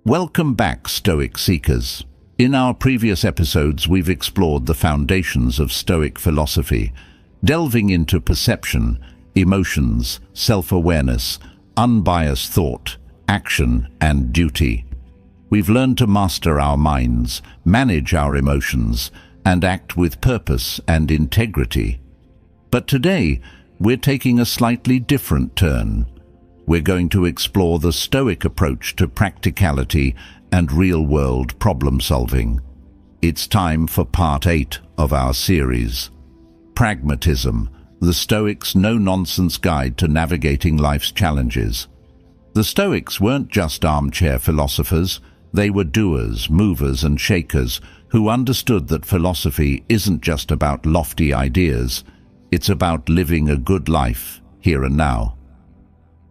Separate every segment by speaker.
Speaker 1: Welcome back, Stoic seekers. In our previous episodes, we've explored the foundations of Stoic philosophy, delving into perception, emotions, self-awareness, unbiased thought, action, and duty. We've learned to master our minds, manage our emotions, and act with purpose and integrity. But today, we're taking a slightly different turn. We're going to explore the Stoic approach to practicality and real-world problem-solving. It's time for part 8 of our series. Pragmatism, the Stoics' no-nonsense guide to navigating life's challenges. The Stoics weren't just armchair philosophers, they were doers, movers and shakers who understood that philosophy isn't just about lofty ideas, it's about living a good life, here and now.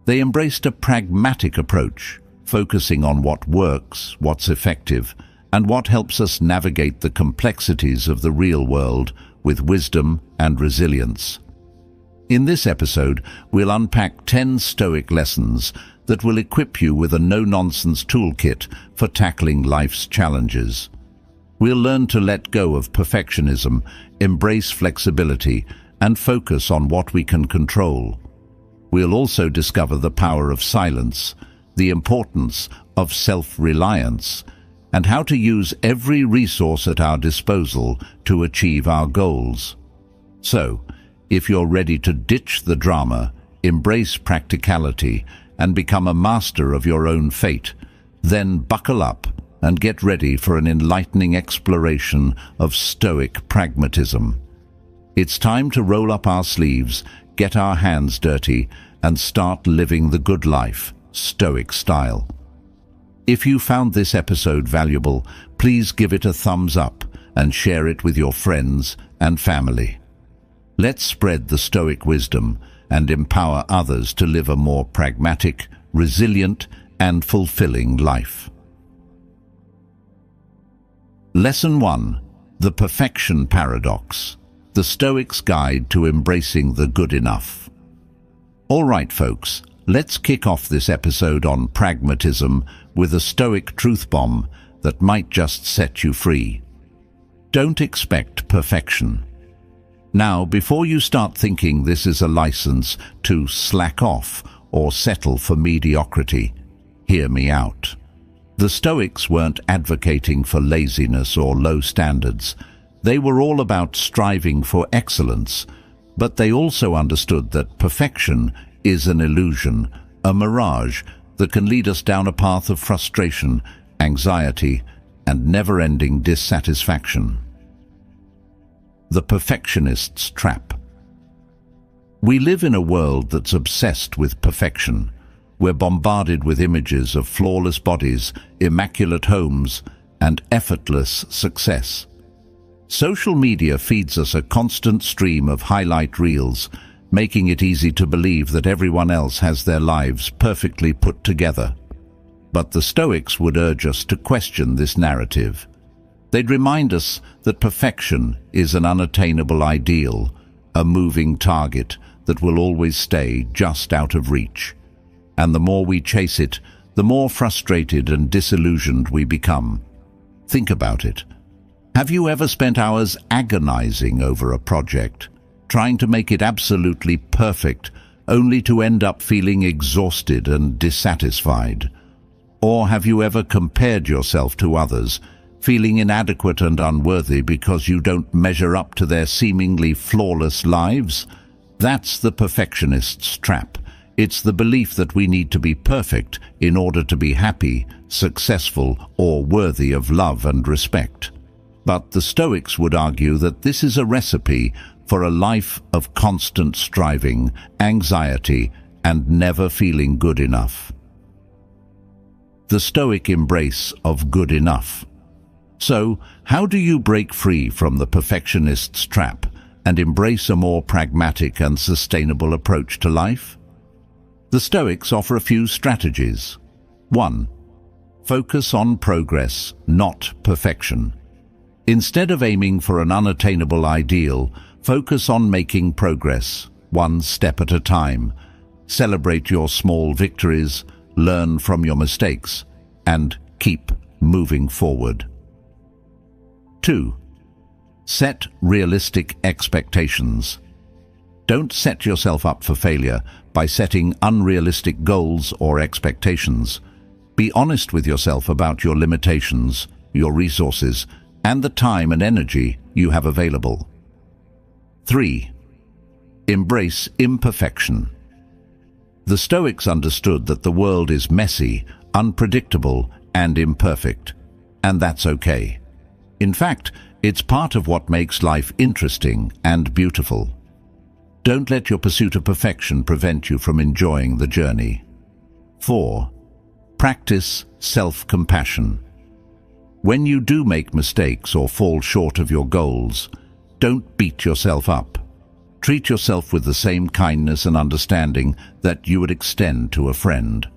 Speaker 1: They embraced a pragmatic approach, focusing on what works, what's effective, and what helps us navigate the complexities of the real world with wisdom and resilience. In this episode, we'll unpack 10 Stoic lessons that will equip you with a no-nonsense toolkit for tackling life's challenges. We'll learn to let go of perfectionism, embrace flexibility, and focus on what we can control. We'll also discover the power of silence, the importance of self-reliance, and how to use every resource at our disposal to achieve our goals. So, if you're ready to ditch the drama, embrace practicality, and become a master of your own fate, then buckle up and get ready for an enlightening exploration of Stoic pragmatism. It's time to roll up our sleeves, get our hands dirty, and start living the good life, Stoic style. If you found this episode valuable, please give it a thumbs up and share it with your friends and family. Let's spread the Stoic wisdom and empower others to live a more pragmatic, resilient, and fulfilling life. Lesson 1. The Perfection Paradox. The Stoics' Guide to Embracing the Good Enough. All right, folks, let's kick off this episode on pragmatism with a Stoic truth bomb that might just set you free. Don't expect perfection. Now, before you start thinking this is a license to slack off or settle for mediocrity, hear me out. The Stoics weren't advocating for laziness or low standards. They were all about striving for excellence, but they also understood that perfection is an illusion, a mirage that can lead us down a path of frustration, anxiety, and never-ending dissatisfaction. The perfectionist's trap. We live in a world that's obsessed with perfection. We're bombarded with images of flawless bodies, immaculate homes, and effortless success. Social media feeds us a constant stream of highlight reels, making it easy to believe that everyone else has their lives perfectly put together. But the Stoics would urge us to question this narrative. They'd remind us that perfection is an unattainable ideal, a moving target that will always stay just out of reach. And the more we chase it, the more frustrated and disillusioned we become. Think about it. Have you ever spent hours agonizing over a project, trying to make it absolutely perfect, only to end up feeling exhausted and dissatisfied? Or have you ever compared yourself to others, feeling inadequate and unworthy because you don't measure up to their seemingly flawless lives? That's the perfectionist's trap. It's the belief that we need to be perfect in order to be happy, successful, or worthy of love and respect. But the Stoics would argue that this is a recipe for a life of constant striving, anxiety, and never feeling good enough. The Stoic embrace of good enough. So, how do you break free from the perfectionist's trap and embrace a more pragmatic and sustainable approach to life? The Stoics offer a few strategies. 1. Focus on progress, not perfection. Instead of aiming for an unattainable ideal, focus on making progress, one step at a time. Celebrate your small victories, learn from your mistakes, and keep moving forward. 2. Set realistic expectations. Don't set yourself up for failure by setting unrealistic goals or expectations. Be honest with yourself about your limitations, your resources, and the time and energy you have available. 3. Embrace imperfection. The Stoics understood that the world is messy, unpredictable, and imperfect, and that's okay. In fact, it's part of what makes life interesting and beautiful. Don't let your pursuit of perfection prevent you from enjoying the journey. 4. Practice self-compassion. When you do make mistakes or fall short of your goals, don't beat yourself up. Treat yourself with the same kindness and understanding that you would extend to a friend.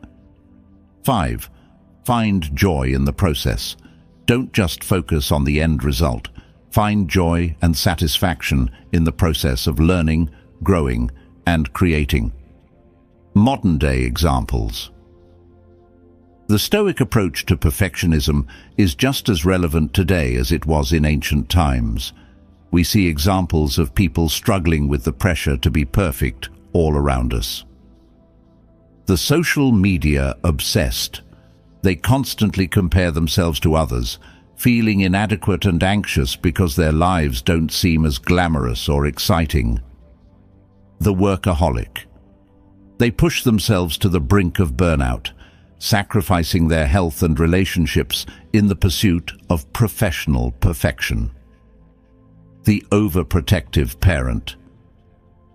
Speaker 1: 5. Find joy in the process. Don't just focus on the end result. Find joy and satisfaction in the process of learning, growing, and creating. Modern-day examples. The Stoic approach to perfectionism is just as relevant today as it was in ancient times. We see examples of people struggling with the pressure to be perfect all around us. The social media obsessed. They constantly compare themselves to others, feeling inadequate and anxious because their lives don't seem as glamorous or exciting. The workaholic. They push themselves to the brink of burnout, sacrificing their health and relationships in the pursuit of professional perfection. The overprotective parent.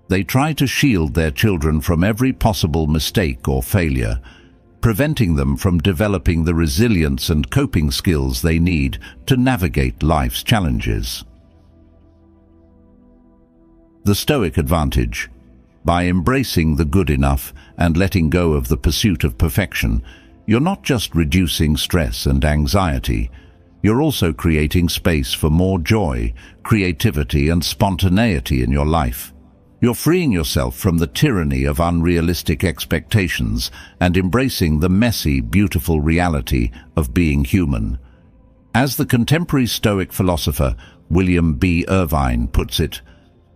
Speaker 1: They try to shield their children from every possible mistake or failure, preventing them from developing the resilience and coping skills they need to navigate life's challenges. The Stoic advantage. By embracing the good enough and letting go of the pursuit of perfection, you're not just reducing stress and anxiety, you're also creating space for more joy, creativity, and spontaneity in your life. You're freeing yourself from the tyranny of unrealistic expectations and embracing the messy, beautiful reality of being human. As the contemporary Stoic philosopher William B. Irvine puts it,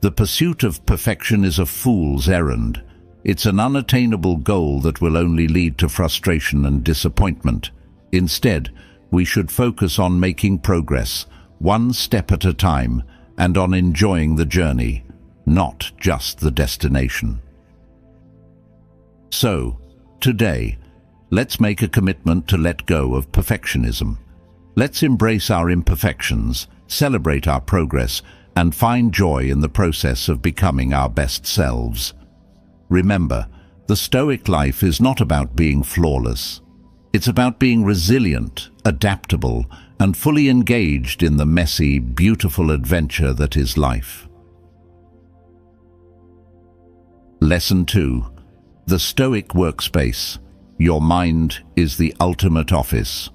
Speaker 1: the pursuit of perfection is a fool's errand. It's an unattainable goal that will only lead to frustration and disappointment. Instead, we should focus on making progress, one step at a time, and on enjoying the journey, not just the destination. So, today, let's make a commitment to let go of perfectionism. Let's embrace our imperfections, celebrate our progress, and find joy in the process of becoming our best selves. Remember, the Stoic life is not about being flawless. It's about being resilient, adaptable, and fully engaged in the messy, beautiful adventure that is life. Lesson 2. The Stoic Workspace. Your mind is the ultimate office.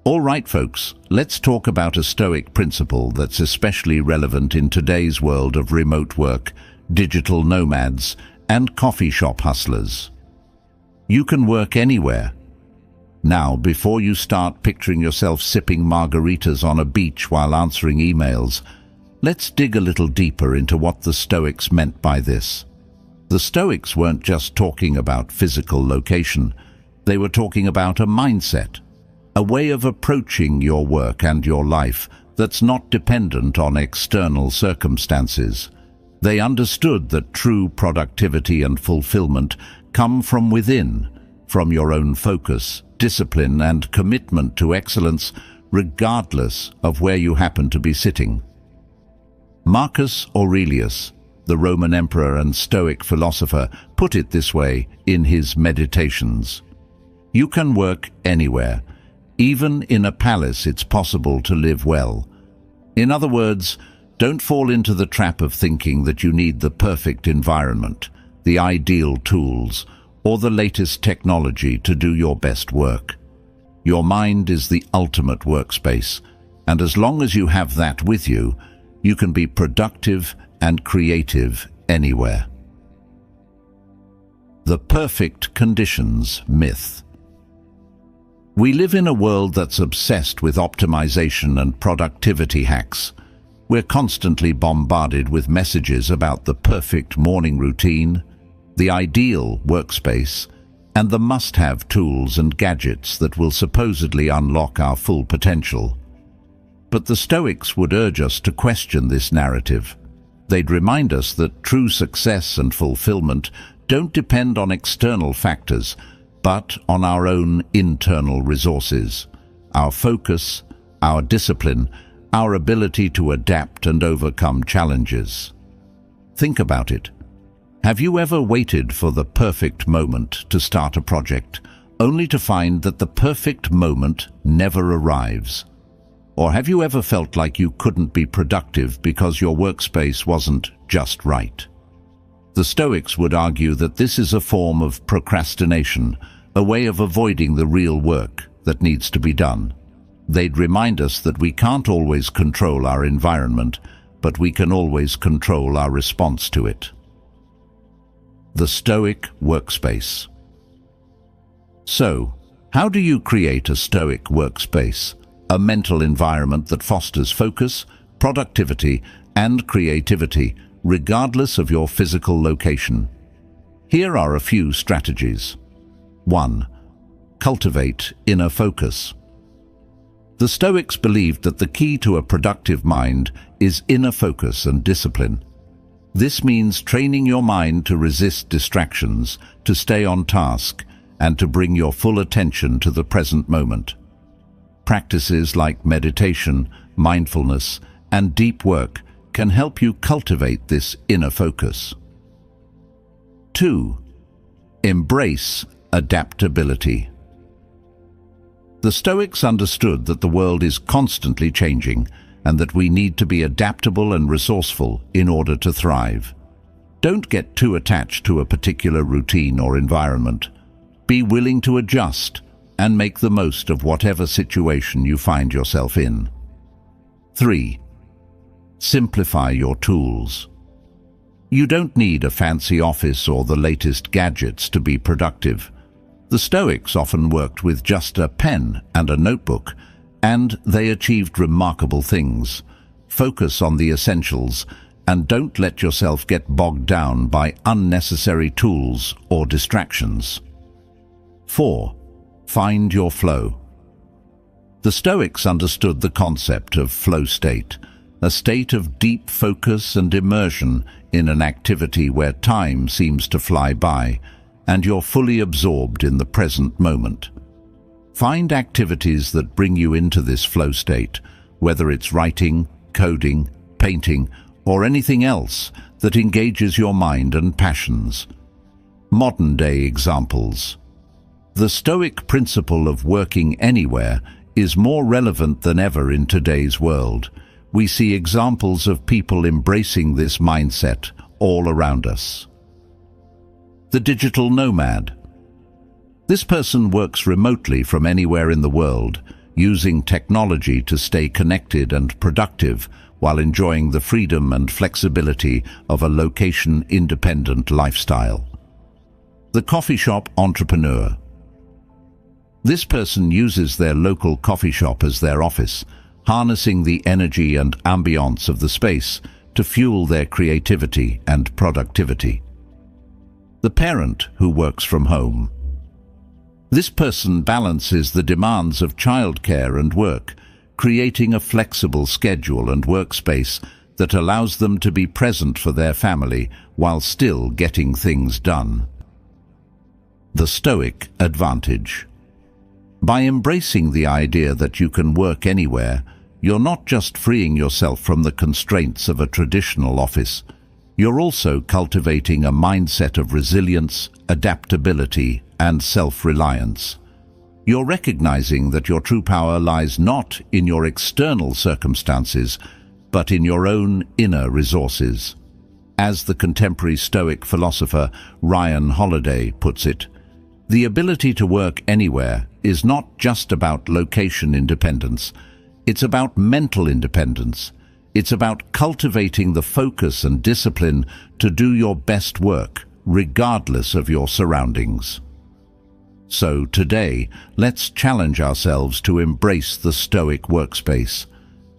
Speaker 1: All right, folks, let's talk about a Stoic principle that's especially relevant in today's world of remote work, digital nomads, and coffee shop hustlers. You can work anywhere. Now, before you start picturing yourself sipping margaritas on a beach while answering emails, let's dig a little deeper into what the Stoics meant by this. The Stoics weren't just talking about physical location. They were talking about a mindset, a way of approaching your work and your life that's not dependent on external circumstances. They understood that true productivity and fulfillment come from within, from your own focus, discipline, and commitment to excellence, regardless of where you happen to be sitting. Marcus Aurelius, the Roman emperor and Stoic philosopher, put it this way in his Meditations. You can work anywhere. Even in a palace, it's possible to live well. In other words, don't fall into the trap of thinking that you need the perfect environment, the ideal tools, or the latest technology to do your best work. Your mind is the ultimate workspace, and as long as you have that with you, you can be productive and creative anywhere. The perfect conditions myth. We live in a world that's obsessed with optimization and productivity hacks. We're constantly bombarded with messages about the perfect morning routine, the ideal workspace, and the must-have tools and gadgets that will supposedly unlock our full potential. But the Stoics would urge us to question this narrative. They'd remind us that true success and fulfillment don't depend on external factors, but on our own internal resources, our focus, our discipline, our ability to adapt and overcome challenges. Think about it. Have you ever waited for the perfect moment to start a project, only to find that the perfect moment never arrives? Or have you ever felt like you couldn't be productive because your workspace wasn't just right? The Stoics would argue that this is a form of procrastination, a way of avoiding the real work that needs to be done. They'd remind us that we can't always control our environment, but we can always control our response to it. The Stoic workspace. So, how do you create a Stoic workspace, a mental environment that fosters focus, productivity, and creativity, regardless of your physical location? Here are a few strategies. 1. Cultivate inner focus. The Stoics believed that the key to a productive mind is inner focus and discipline. This means training your mind to resist distractions, to stay on task, and to bring your full attention to the present moment. Practices like meditation, mindfulness, and deep work can help you cultivate this inner focus. 2. Embrace adaptability. The Stoics understood that the world is constantly changing and that we need to be adaptable and resourceful in order to thrive. Don't get too attached to a particular routine or environment. Be willing to adjust and make the most of whatever situation you find yourself in. 3. Simplify your tools. You don't need a fancy office or the latest gadgets to be productive. The Stoics often worked with just a pen and a notebook, and they achieved remarkable things. Focus on the essentials and don't let yourself get bogged down by unnecessary tools or distractions. 4. Find your flow. The Stoics understood the concept of flow state, a state of deep focus and immersion in an activity where time seems to fly by and you're fully absorbed in the present moment. Find activities that bring you into this flow state, whether it's writing, coding, painting, or anything else that engages your mind and passions. Modern-day examples. The Stoic principle of working anywhere is more relevant than ever in today's world. We see examples of people embracing this mindset all around us. The digital nomad. This person works remotely from anywhere in the world, using technology to stay connected and productive while enjoying the freedom and flexibility of a location-independent lifestyle. The coffee shop entrepreneur. This person uses their local coffee shop as their office, harnessing the energy and ambiance of the space to fuel their creativity and productivity. The parent who works from home. This person balances the demands of childcare and work, creating a flexible schedule and workspace that allows them to be present for their family while still getting things done. The Stoic advantage. By embracing the idea that you can work anywhere, you're not just freeing yourself from the constraints of a traditional office, you're also cultivating a mindset of resilience, adaptability, and self-reliance. You're recognizing that your true power lies not in your external circumstances, but in your own inner resources. As the contemporary Stoic philosopher Ryan Holiday puts it, the ability to work anywhere is not just about location independence. It's about mental independence. It's about cultivating the focus and discipline to do your best work, regardless of your surroundings. So today, let's challenge ourselves to embrace the Stoic workspace.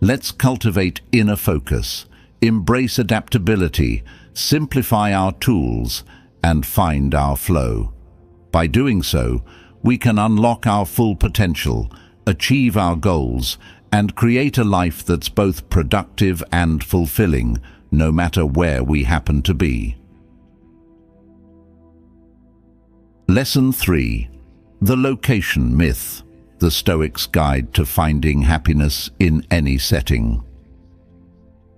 Speaker 1: Let's cultivate inner focus, embrace adaptability, simplify our tools, and find our flow. By doing so, we can unlock our full potential, achieve our goals, and create a life that's both productive and fulfilling, no matter where we happen to be. Lesson 3. The Location Myth, the Stoics' Guide to Finding Happiness in Any Setting.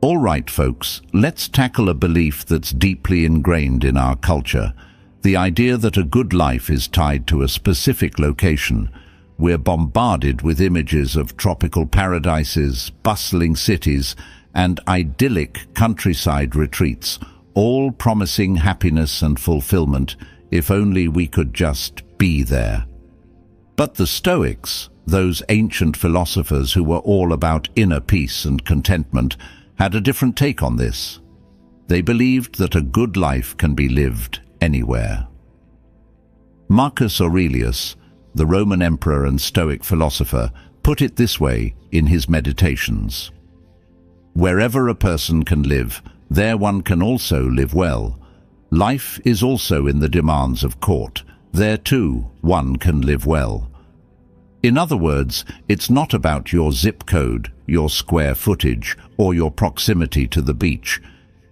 Speaker 1: All right, folks, let's tackle a belief that's deeply ingrained in our culture, the idea that a good life is tied to a specific location. We're bombarded with images of tropical paradises, bustling cities, and idyllic countryside retreats, all promising happiness and fulfillment if only we could just be there. But the Stoics, those ancient philosophers who were all about inner peace and contentment, had a different take on this. They believed that a good life can be lived anywhere. Marcus Aurelius, the Roman emperor and Stoic philosopher, put it this way in his Meditations. Wherever a person can live, there one can also live well. Life is also in the demands of court. There too one can live well. In other words, it's not about your zip code, your square footage, or your proximity to the beach.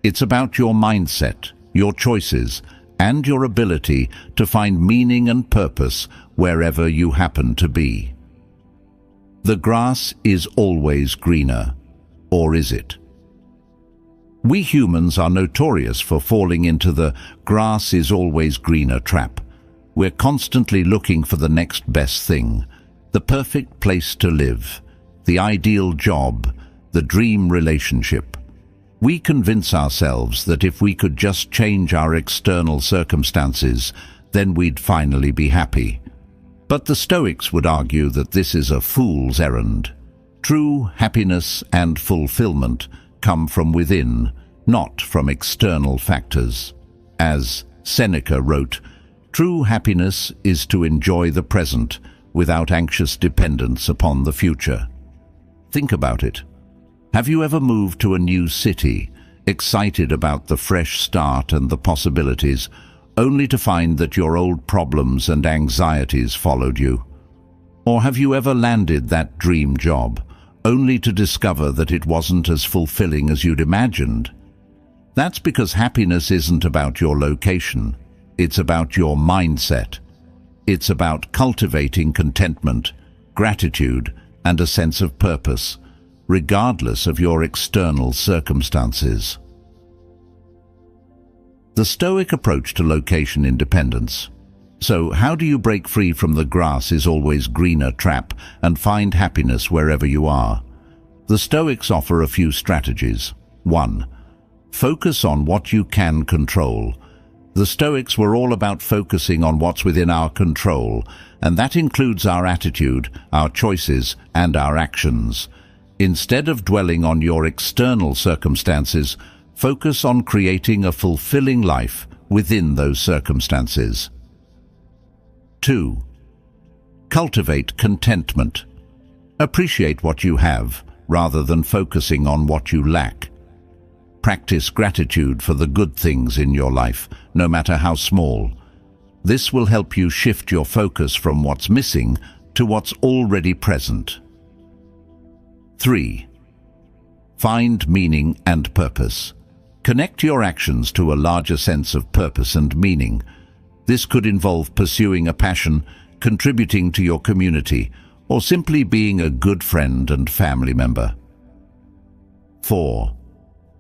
Speaker 1: It's about your mindset, your choices, and your ability to find meaning and purpose wherever you happen to be. The grass is always greener, or is it? We humans are notorious for falling into the grass is always greener trap. We're constantly looking for the next best thing, the perfect place to live, the ideal job, the dream relationship. We convince ourselves that if we could just change our external circumstances, then we'd finally be happy. But the Stoics would argue that this is a fool's errand. True happiness and fulfillment come from within, not from external factors. As Seneca wrote, true happiness is to enjoy the present without anxious dependence upon the future. Think about it. Have you ever moved to a new city, excited about the fresh start and the possibilities, only to find that your old problems and anxieties followed you? Or have you ever landed that dream job, only to discover that it wasn't as fulfilling as you'd imagined? That's because happiness isn't about your location. It's about your mindset. It's about cultivating contentment, gratitude, and a sense of purpose, regardless of your external circumstances. The Stoic approach to location independence. So, how do you break free from the grass is always greener trap and find happiness wherever you are? The Stoics offer a few strategies. 1. Focus on what you can control. The Stoics were all about focusing on what's within our control, and that includes our attitude, our choices, and our actions. Instead of dwelling on your external circumstances, focus on creating a fulfilling life within those circumstances. 2. Cultivate contentment. Appreciate what you have, rather than focusing on what you lack. Practice gratitude for the good things in your life, no matter how small. This will help you shift your focus from what's missing to what's already present. 3. Find meaning and purpose. Connect your actions to a larger sense of purpose and meaning. This could involve pursuing a passion, contributing to your community, or simply being a good friend and family member. 4.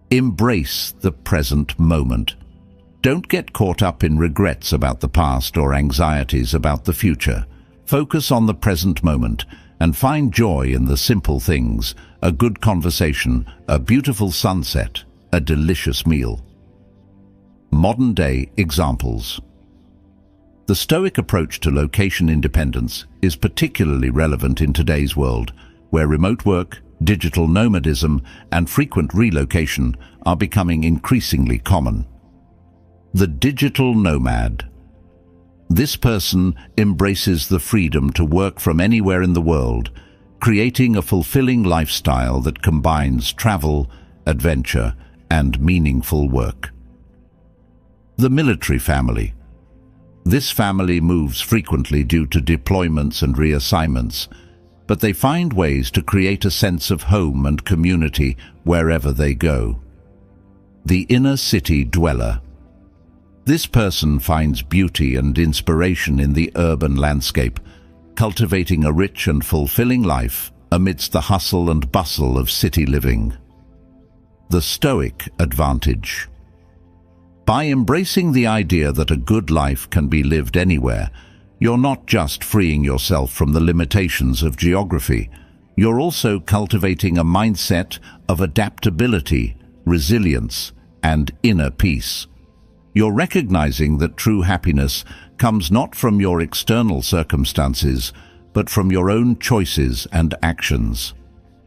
Speaker 1: Embrace the present moment. Don't get caught up in regrets about the past or anxieties about the future. Focus on the present moment and find joy in the simple things, a good conversation, a beautiful sunset, a delicious meal. Modern-day examples. The Stoic approach to location independence is particularly relevant in today's world, where remote work, digital nomadism, and frequent relocation are becoming increasingly common. The digital nomad. This person embraces the freedom to work from anywhere in the world, creating a fulfilling lifestyle that combines travel, adventure, and meaningful work. The military family. This family moves frequently due to deployments and reassignments, but they find ways to create a sense of home and community wherever they go. The inner city dweller. This person finds beauty and inspiration in the urban landscape, cultivating a rich and fulfilling life amidst the hustle and bustle of city living. The Stoic advantage. By embracing the idea that a good life can be lived anywhere, you're not just freeing yourself from the limitations of geography, you're also cultivating a mindset of adaptability, resilience, and inner peace. You're recognizing that true happiness comes not from your external circumstances, but from your own choices and actions.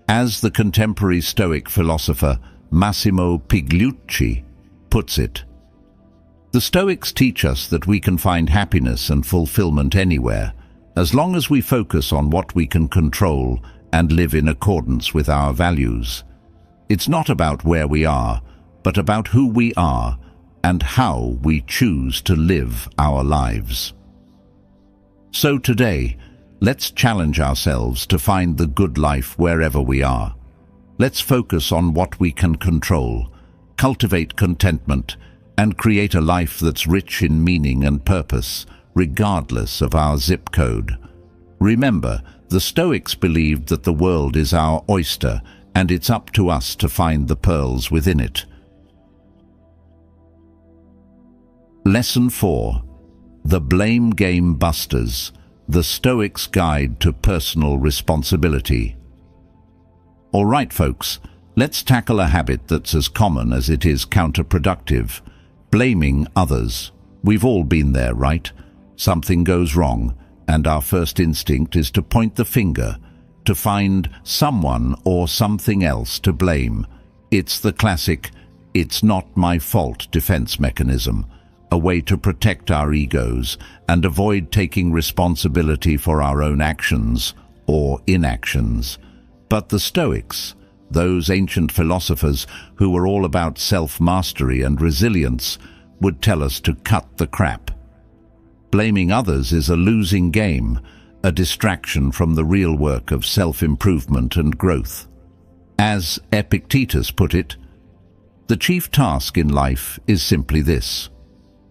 Speaker 1: As the contemporary Stoic philosopher Massimo Pigliucci puts it, the Stoics teach us that we can find happiness and fulfillment anywhere, as long as we focus on what we can control and live in accordance with our values. It's not about where we are, but about who we are and how we choose to live our lives. So today, let's challenge ourselves to find the good life wherever we are. Let's focus on what we can control, cultivate contentment, and create a life that's rich in meaning and purpose, regardless of our zip code. Remember, the Stoics believed that the world is our oyster, and it's up to us to find the pearls within it. Lesson 4. The Blame Game Busters, the Stoics' Guide to Personal Responsibility. All right, folks, let's tackle a habit that's as common as it is counterproductive: blaming others. We've all been there, right? Something goes wrong, and our first instinct is to point the finger, to find someone or something else to blame. It's the classic, "it's not my fault" defense mechanism, a way to protect our egos and avoid taking responsibility for our own actions or inactions. But the Stoics, those ancient philosophers who were all about self-mastery and resilience, would tell us to cut the crap. Blaming others is a losing game, a distraction from the real work of self-improvement and growth. As Epictetus put it, the chief task in life is simply this: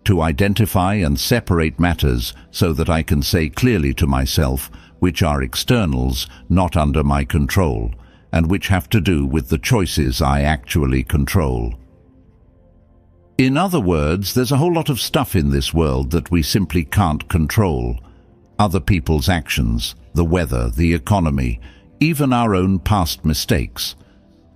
Speaker 1: to identify and separate matters so that I can say clearly to myself which are externals not under my control, and which have to do with the choices I actually control. In other words, there's a whole lot of stuff in this world that we simply can't control. Other people's actions, the weather, the economy, even our own past mistakes.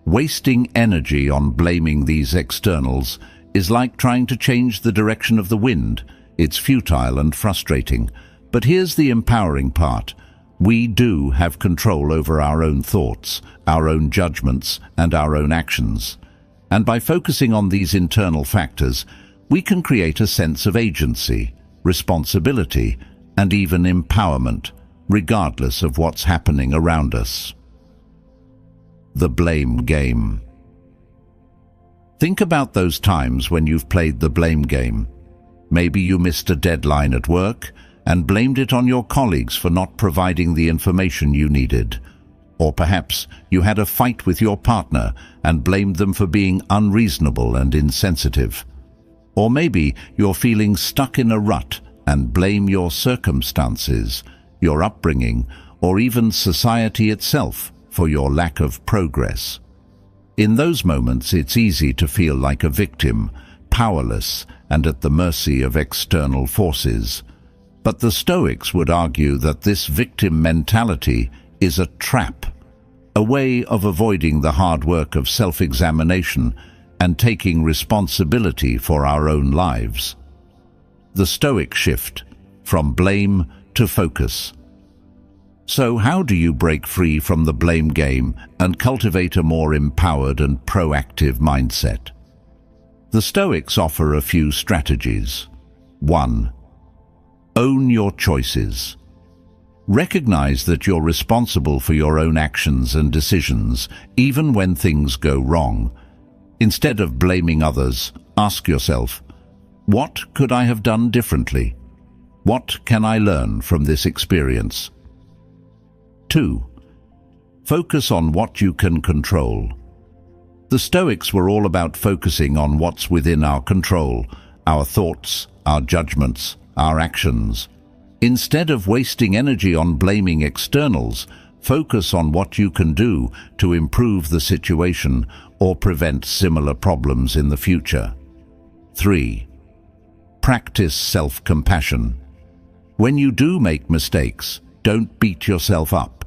Speaker 1: Wasting energy on blaming these externals is like trying to change the direction of the wind. It's futile and frustrating. But here's the empowering part. We do have control over our own thoughts, our own judgments, and our own actions. And by focusing on these internal factors, we can create a sense of agency, responsibility, and even empowerment, regardless of what's happening around us. The blame game. Think about those times when you've played the blame game. Maybe you missed a deadline at work and blamed it on your colleagues for not providing the information you needed. Or perhaps you had a fight with your partner and blamed them for being unreasonable and insensitive. Or maybe you're feeling stuck in a rut and blame your circumstances, your upbringing, or even society itself for your lack of progress. In those moments, it's easy to feel like a victim, powerless and at the mercy of external forces. But the Stoics would argue that this victim mentality is a trap, a way of avoiding the hard work of self-examination and taking responsibility for our own lives. The Stoic shift from blame to focus. So how do you break free from the blame game and cultivate a more empowered and proactive mindset? The Stoics offer a few strategies. 1. Own your choices. Recognize that you're responsible for your own actions and decisions, even when things go wrong. Instead of blaming others, ask yourself, what could I have done differently? What can I learn from this experience? 2. Focus on what you can control. The Stoics were all about focusing on what's within our control, our thoughts, our judgments, our actions. Instead of wasting energy on blaming externals, focus on what you can do to improve the situation or prevent similar problems in the future. 3. Practice self-compassion. When you do make mistakes, don't beat yourself up.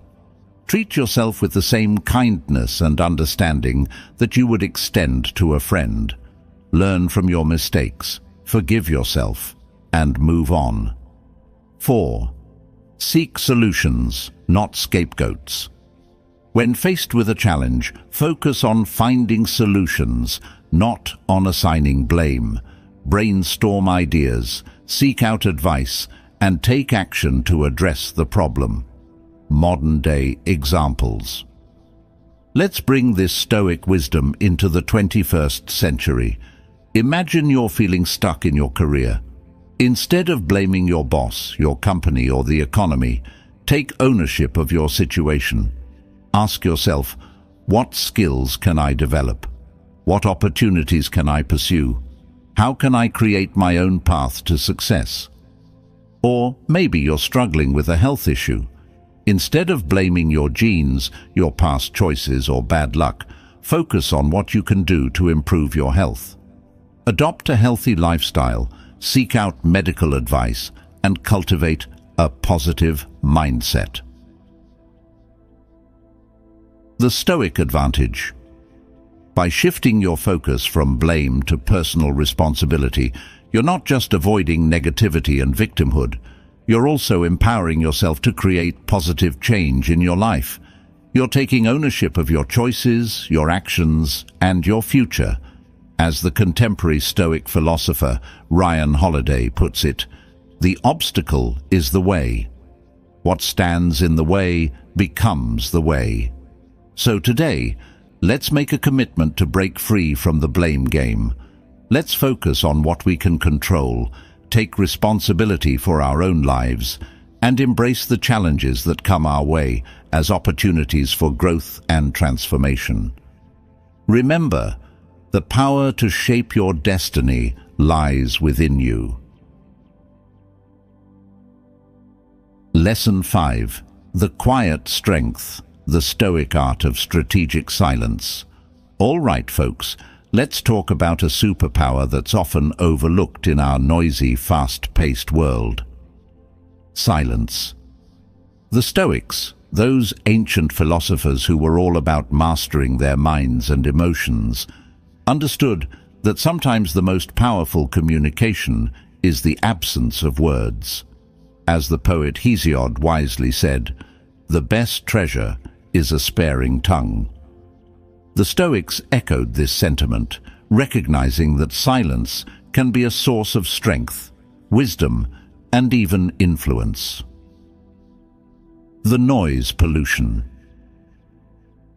Speaker 1: Treat yourself with the same kindness and understanding that you would extend to a friend. Learn from your mistakes, forgive yourself, and move on. 4. Seek solutions, not scapegoats. When faced with a challenge, focus on finding solutions, not on assigning blame. Brainstorm ideas, seek out advice, and take action to address the problem. Modern-day examples. Let's bring this Stoic wisdom into the 21st century. Imagine you're feeling stuck in your career. Instead of blaming your boss, your company, or the economy, take ownership of your situation. Ask yourself, what skills can I develop? What opportunities can I pursue? How can I create my own path to success? Or maybe you're struggling with a health issue. Instead of blaming your genes, your past choices, or bad luck, focus on what you can do to improve your health. Adopt a healthy lifestyle, seek out medical advice, and cultivate a positive mindset. The Stoic advantage. By shifting your focus from blame to personal responsibility, you're not just avoiding negativity and victimhood, you're also empowering yourself to create positive change in your life. You're taking ownership of your choices, your actions, and your future. As the contemporary Stoic philosopher Ryan Holiday puts it, the obstacle is the way. What stands in the way becomes the way. So today, let's make a commitment to break free from the blame game. Let's focus on what we can control, take responsibility for our own lives, and embrace the challenges that come our way as opportunities for growth and transformation. Remember, the power to shape your destiny lies within you. Lesson 5. The quiet strength, the Stoic art of strategic silence. All right, folks, let's talk about a superpower that's often overlooked in our noisy, fast-paced world. Silence. The Stoics, those ancient philosophers who were all about mastering their minds and emotions, understood that sometimes the most powerful communication is the absence of words. As the poet Hesiod wisely said, "The best treasure is a sparing tongue." The Stoics echoed this sentiment, recognizing that silence can be a source of strength, wisdom, and even influence. The noise pollution.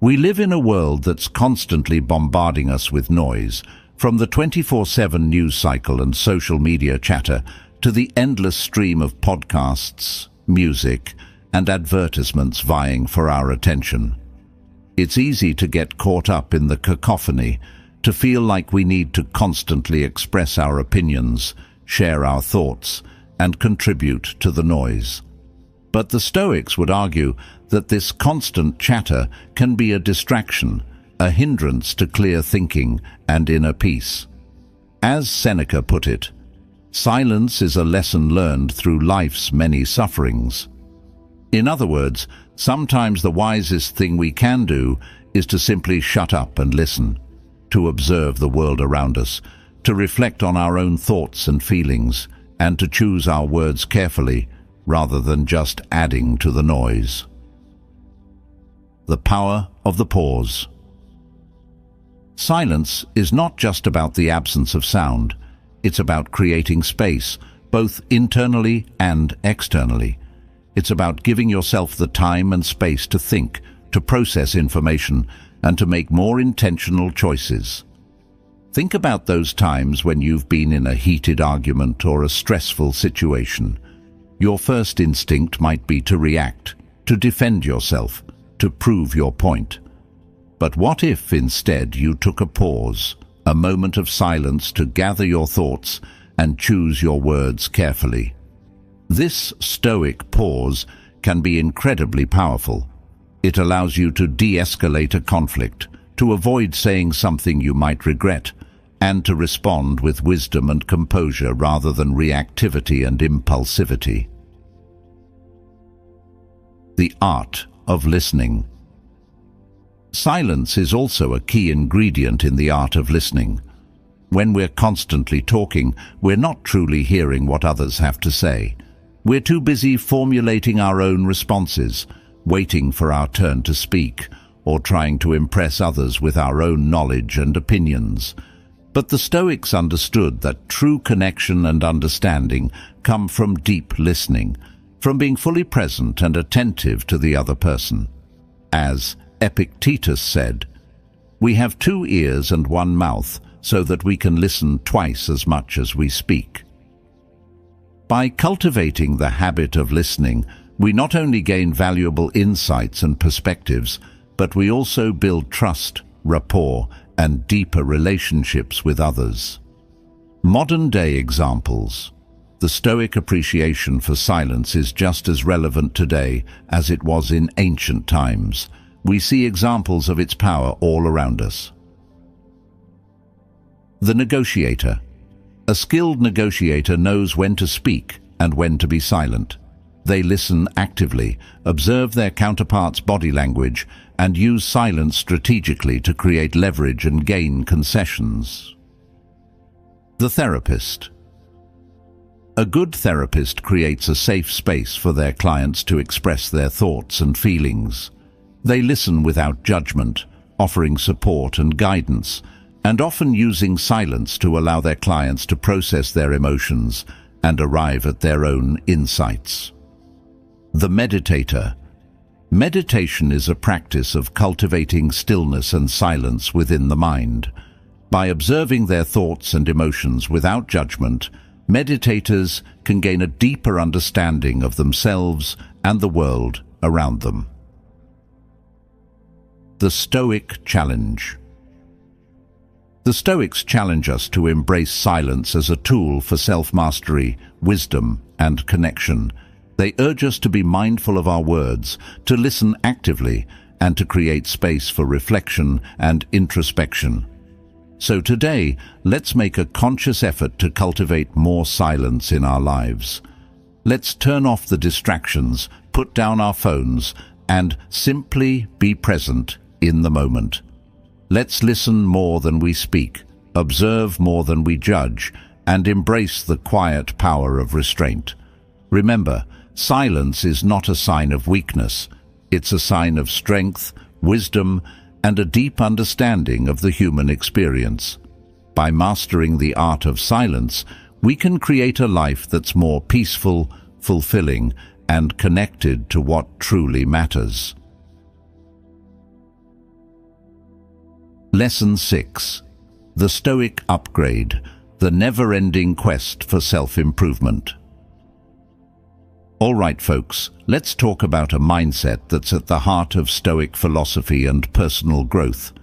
Speaker 1: We live in a world that's constantly bombarding us with noise, from the 24/7 news cycle and social media chatter to the endless stream of podcasts, music, and advertisements vying for our attention. It's easy to get caught up in the cacophony, to feel like we need to constantly express our opinions, share our thoughts, and contribute to the noise. But the Stoics would argue that this constant chatter can be a distraction, a hindrance to clear thinking and inner peace. As Seneca put it, silence is a lesson learned through life's many sufferings. In other words, sometimes the wisest thing we can do is to simply shut up and listen, to observe the world around us, to reflect on our own thoughts and feelings, and to choose our words carefully rather than just adding to the noise. The power of the pause. Silence is not just about the absence of sound. It's about creating space, both internally and externally. It's about giving yourself the time and space to think, to process information, and to make more intentional choices. Think about those times when you've been in a heated argument or a stressful situation. Your first instinct might be to react, to defend yourself, to prove your point. But what if instead you took a pause, a moment of silence to gather your thoughts and choose your words carefully? This stoic pause can be incredibly powerful. It allows you to de-escalate a conflict, to avoid saying something you might regret, and to respond with wisdom and composure rather than reactivity and impulsivity. The art of listening. Silence is also a key ingredient in the art of listening. When we're constantly talking, we're not truly hearing what others have to say. We're too busy formulating our own responses, waiting for our turn to speak, or trying to impress others with our own knowledge and opinions. But the Stoics understood that true connection and understanding come from deep listening, from being fully present and attentive to the other person. As Epictetus said, "We have 2 ears and 1 mouth, so that we can listen twice as much as we speak." By cultivating the habit of listening, we not only gain valuable insights and perspectives, but we also build trust, rapport, and deeper relationships with others. Modern-day examples. The Stoic appreciation for silence is just as relevant today as it was in ancient times. We see examples of its power all around us. The negotiator. A skilled negotiator knows when to speak and when to be silent. They listen actively, observe their counterparts' body language, and use silence strategically to create leverage and gain concessions. The therapist. A good therapist creates a safe space for their clients to express their thoughts and feelings. They listen without judgment, offering support and guidance, and often using silence to allow their clients to process their emotions and arrive at their own insights. The meditator. Meditation is a practice of cultivating stillness and silence within the mind. By observing their thoughts and emotions without judgment, meditators can gain a deeper understanding of themselves and the world around them. The Stoic challenge. The Stoics challenge us to embrace silence as a tool for self-mastery, wisdom, and connection. They urge us to be mindful of our words, to listen actively, and to create space for reflection and introspection. So today, let's make a conscious effort to cultivate more silence in our lives. Let's turn off the distractions, put down our phones, and simply be present in the moment. Let's listen more than we speak, observe more than we judge, and embrace the quiet power of restraint. Remember, silence is not a sign of weakness. It's a sign of strength, wisdom, and a deep understanding of the human experience. By mastering the art of silence, we can create a life that's more peaceful, fulfilling, and connected to what truly matters. Lesson 6. The Stoic Upgrade, the never-ending quest for self-improvement. All right, folks, let's talk about a mindset that's at the heart of Stoic philosophy and personal growth.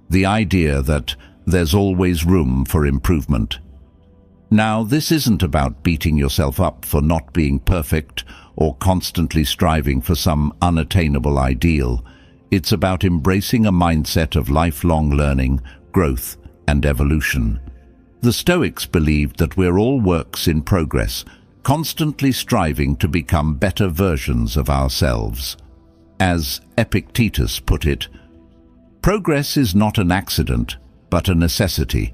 Speaker 1: The idea that there's always room for improvement. Now, this isn't about beating yourself up for not being perfect or constantly striving for some unattainable ideal. It's about embracing a mindset of lifelong learning, growth, and evolution. The Stoics believed that we're all works in progress, constantly striving to become better versions of ourselves. As Epictetus put it, progress is not an accident, but a necessity.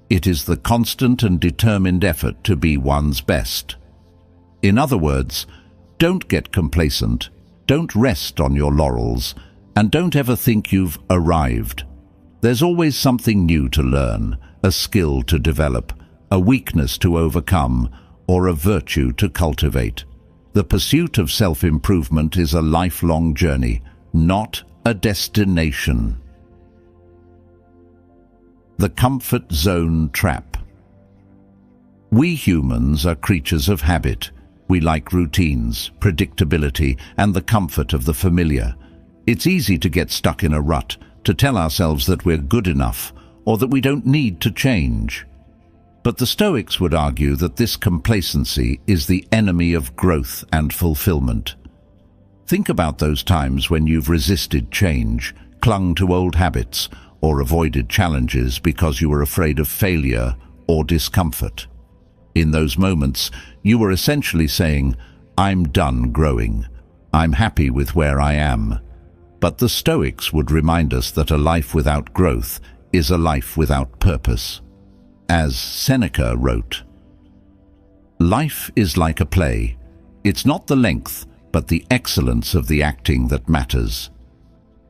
Speaker 1: It is the constant and determined effort to be one's best. In other words, don't get complacent, don't rest on your laurels, and don't ever think you've arrived. There's always something new to learn, a skill to develop, a weakness to overcome, or a virtue to cultivate. The pursuit of self-improvement is a lifelong journey, not a destination. The comfort zone trap. We humans are creatures of habit. We like routines, predictability, and the comfort of the familiar. It's easy to get stuck in a rut, to tell ourselves that we're good enough, or that we don't need to change. But the Stoics would argue that this complacency is the enemy of growth and fulfillment. Think about those times when you've resisted change, clung to old habits, or avoided challenges because you were afraid of failure or discomfort. In those moments, you were essentially saying, "I'm done growing. I'm happy with where I am." But the Stoics would remind us that a life without growth is a life without purpose. As Seneca wrote, "Life is like a play. It's not the length, but the excellence of the acting that matters."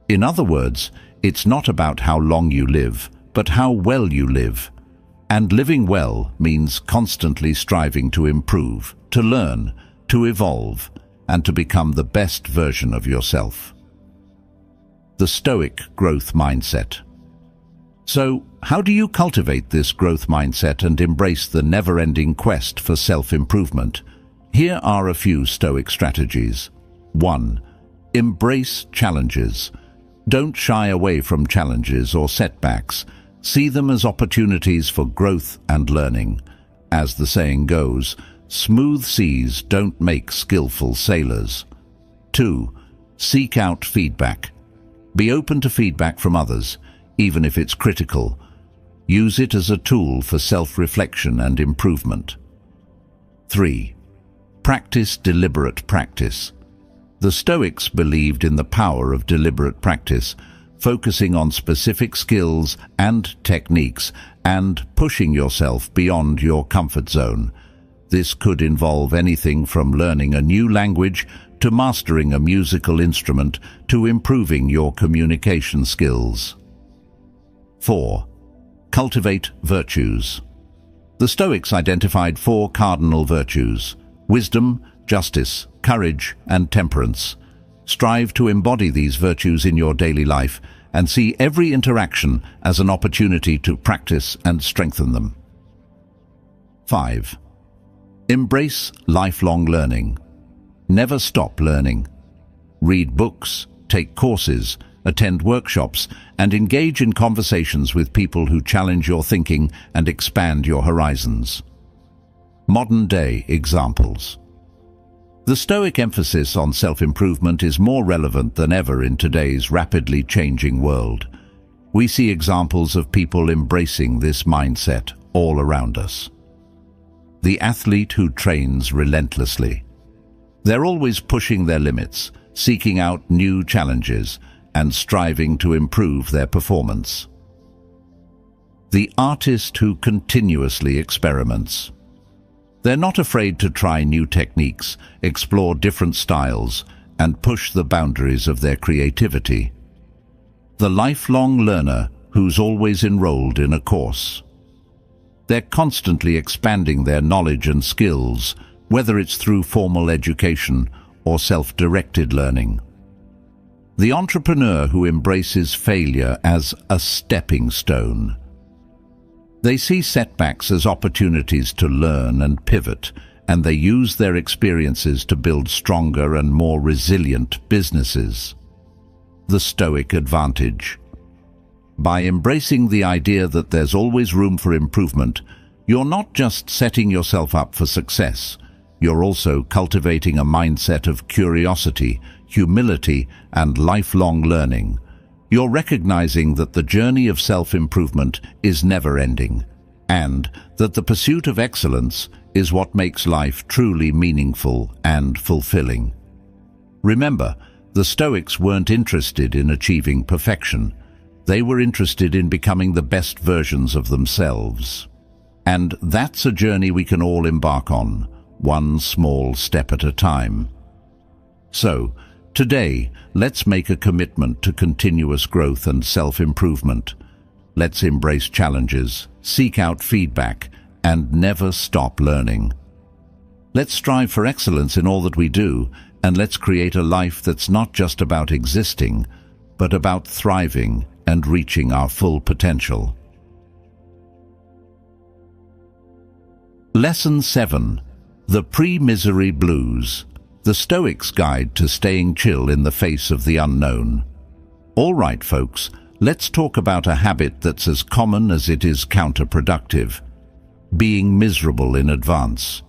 Speaker 1: In other words, it's not about how long you live, but how well you live. And living well means constantly striving to improve, to learn, to evolve, and to become the best version of yourself. The Stoic growth mindset. So, how do you cultivate this growth mindset and embrace the never-ending quest for self-improvement? Here are a few Stoic strategies. 1. Embrace challenges. Don't shy away from challenges or setbacks. See them as opportunities for growth and learning. As the saying goes, smooth seas don't make skillful sailors. 2. Seek out feedback. Be open to feedback from others, even if it's critical. Use it as a tool for self-reflection and improvement. 3. Practice deliberate practice. The Stoics believed in the power of deliberate practice, focusing on specific skills and techniques and pushing yourself beyond your comfort zone. This could involve anything from learning a new language to mastering a musical instrument to improving your communication skills. 4. Cultivate virtues. The Stoics identified 4 cardinal virtues: wisdom, justice, courage, and temperance. Strive to embody these virtues in your daily life and see every interaction as an opportunity to practice and strengthen them. 5. Embrace lifelong learning. Never stop learning. Read books, take courses, attend workshops, and engage in conversations with people who challenge your thinking and expand your horizons. Modern-day examples. The Stoic emphasis on self-improvement is more relevant than ever in today's rapidly changing world. We see examples of people embracing this mindset all around us. The athlete who trains relentlessly. They're always pushing their limits, seeking out new challenges, and striving to improve their performance. The artist who continuously experiments. They're not afraid to try new techniques, explore different styles, and push the boundaries of their creativity. The lifelong learner who's always enrolled in a course. They're constantly expanding their knowledge and skills, whether it's through formal education or self-directed learning. The entrepreneur who embraces failure as a stepping stone. They see setbacks as opportunities to learn and pivot, and they use their experiences to build stronger and more resilient businesses. The Stoic advantage. By embracing the idea that there's always room for improvement, you're not just setting yourself up for success, you're also cultivating a mindset of curiosity, humility, and lifelong learning. You're recognizing that the journey of self-improvement is never-ending, and that the pursuit of excellence is what makes life truly meaningful and fulfilling. Remember, the Stoics weren't interested in achieving perfection. They were interested in becoming the best versions of themselves. And that's a journey we can all embark on, one small step at a time. So, today, let's make a commitment to continuous growth and self-improvement. Let's embrace challenges, seek out feedback, and never stop learning. Let's strive for excellence in all that we do, and let's create a life that's not just about existing, but about thriving and reaching our full potential. Lesson 7. The Pre-Misery Blues. The Stoics' Guide to Staying Chill in the Face of the Unknown. All right, folks, let's talk about a habit that's as common as it is counterproductive. Being miserable in advance.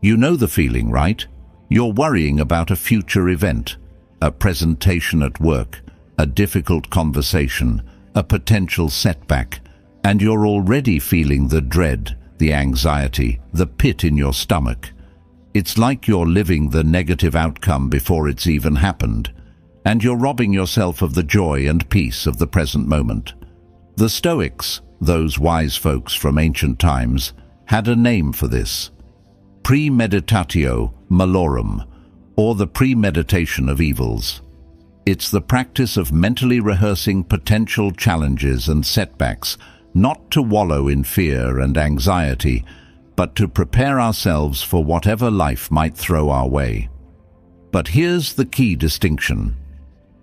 Speaker 1: You know the feeling, right? You're worrying about a future event, a presentation at work, a difficult conversation, a potential setback, and you're already feeling the dread, the anxiety, the pit in your stomach. It's like you're living the negative outcome before it's even happened, and you're robbing yourself of the joy and peace of the present moment. The Stoics, those wise folks from ancient times, had a name for this: premeditatio malorum, or the premeditation of evils. It's the practice of mentally rehearsing potential challenges and setbacks, not to wallow in fear and anxiety, but to prepare ourselves for whatever life might throw our way. But here's the key distinction.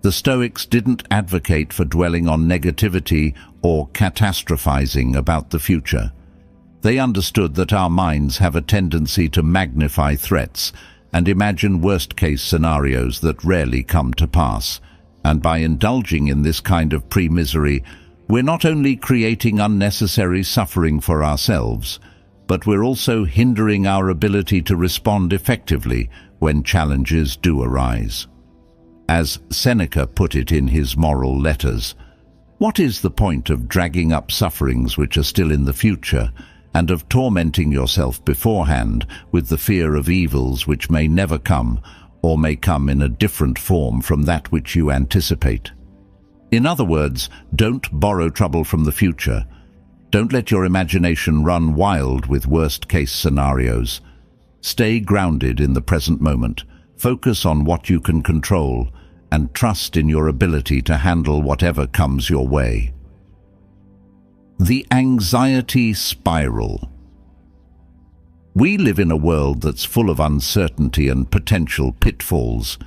Speaker 1: The Stoics didn't advocate for dwelling on negativity or catastrophizing about the future. They understood that our minds have a tendency to magnify threats and imagine worst-case scenarios that rarely come to pass. And by indulging in this kind of pre-misery, we're not only creating unnecessary suffering for ourselves, but we're also hindering our ability to respond effectively when challenges do arise. As Seneca put it in his moral letters, what is the point of dragging up sufferings which are still in the future, and of tormenting yourself beforehand with the fear of evils which may never come, or may come in a different form from that which you anticipate? In other words, don't borrow trouble from the future. Don't let your imagination run wild with worst-case scenarios. Stay grounded in the present moment, focus on what you can control, and trust in your ability to handle whatever comes your way. The anxiety spiral. We live in a world that's full of uncertainty and potential pitfalls.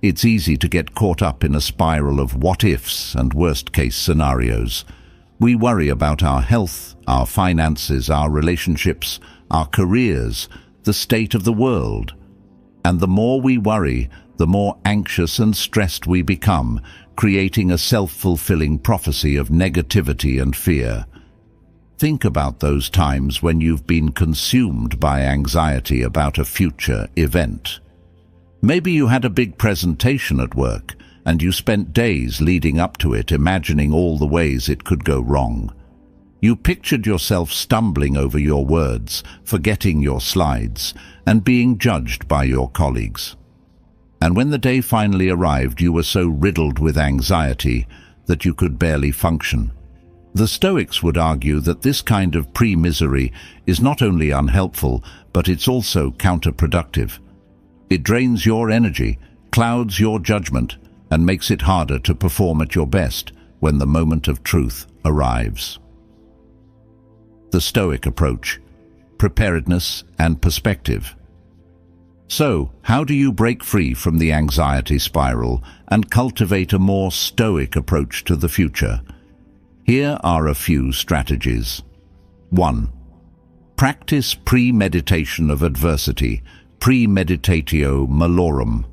Speaker 1: It's easy to get caught up in a spiral of what-ifs and worst-case scenarios. We worry about our health, our finances, our relationships, our careers, the state of the world. And the more we worry, the more anxious and stressed we become, creating a self-fulfilling prophecy of negativity and fear. Think about those times when you've been consumed by anxiety about a future event. Maybe you had a big presentation at work, and you spent days leading up to it imagining all the ways it could go wrong. You pictured yourself stumbling over your words, forgetting your slides, and being judged by your colleagues. And when the day finally arrived, you were so riddled with anxiety that you could barely function. The Stoics would argue that this kind of pre-misery is not only unhelpful, but it's also counterproductive. It drains your energy, clouds your judgment, and makes it harder to perform at your best when the moment of truth arrives. The Stoic approach: preparedness and perspective. So, how do you break free from the anxiety spiral and cultivate a more Stoic approach to the future? Here are a few strategies. 1. Practice premeditation of adversity, premeditatio malorum.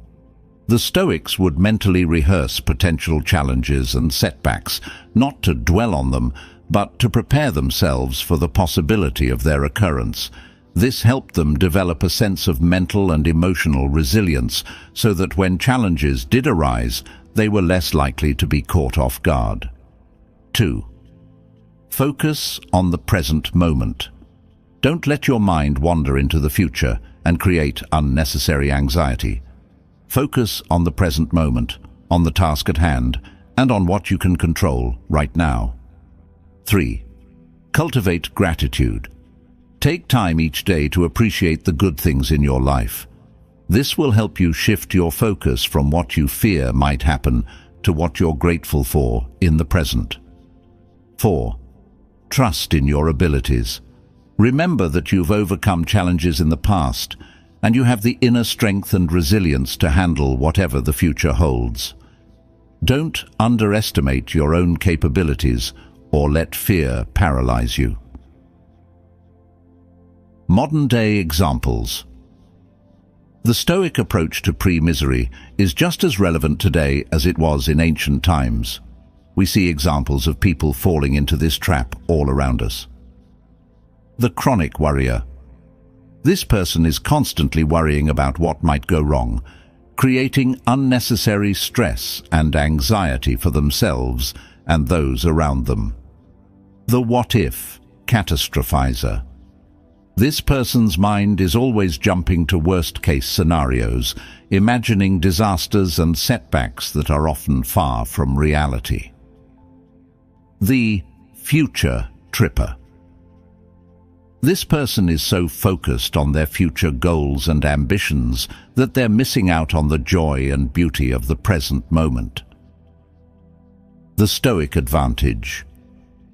Speaker 1: The Stoics would mentally rehearse potential challenges and setbacks, not to dwell on them, but to prepare themselves for the possibility of their occurrence. This helped them develop a sense of mental and emotional resilience, so that when challenges did arise, they were less likely to be caught off guard. 2. Focus on the present moment. Don't let your mind wander into the future and create unnecessary anxiety. Focus on the present moment, on the task at hand, and on what you can control right now. 3. Cultivate gratitude. Take time each day to appreciate the good things in your life. This will help you shift your focus from what you fear might happen to what you're grateful for in the present. 4. Trust in your abilities. Remember that you've overcome challenges in the past, and you have the inner strength and resilience to handle whatever the future holds. Don't underestimate your own capabilities or let fear paralyze you. Modern-day examples. The Stoic approach to pre-misery is just as relevant today as it was in ancient times. We see examples of people falling into this trap all around us. The chronic worrier. This person is constantly worrying about what might go wrong, creating unnecessary stress and anxiety for themselves and those around them. The what-if catastrophizer. This person's mind is always jumping to worst-case scenarios, imagining disasters and setbacks that are often far from reality. The future tripper. This person is so focused on their future goals and ambitions that they're missing out on the joy and beauty of the present moment. The Stoic advantage.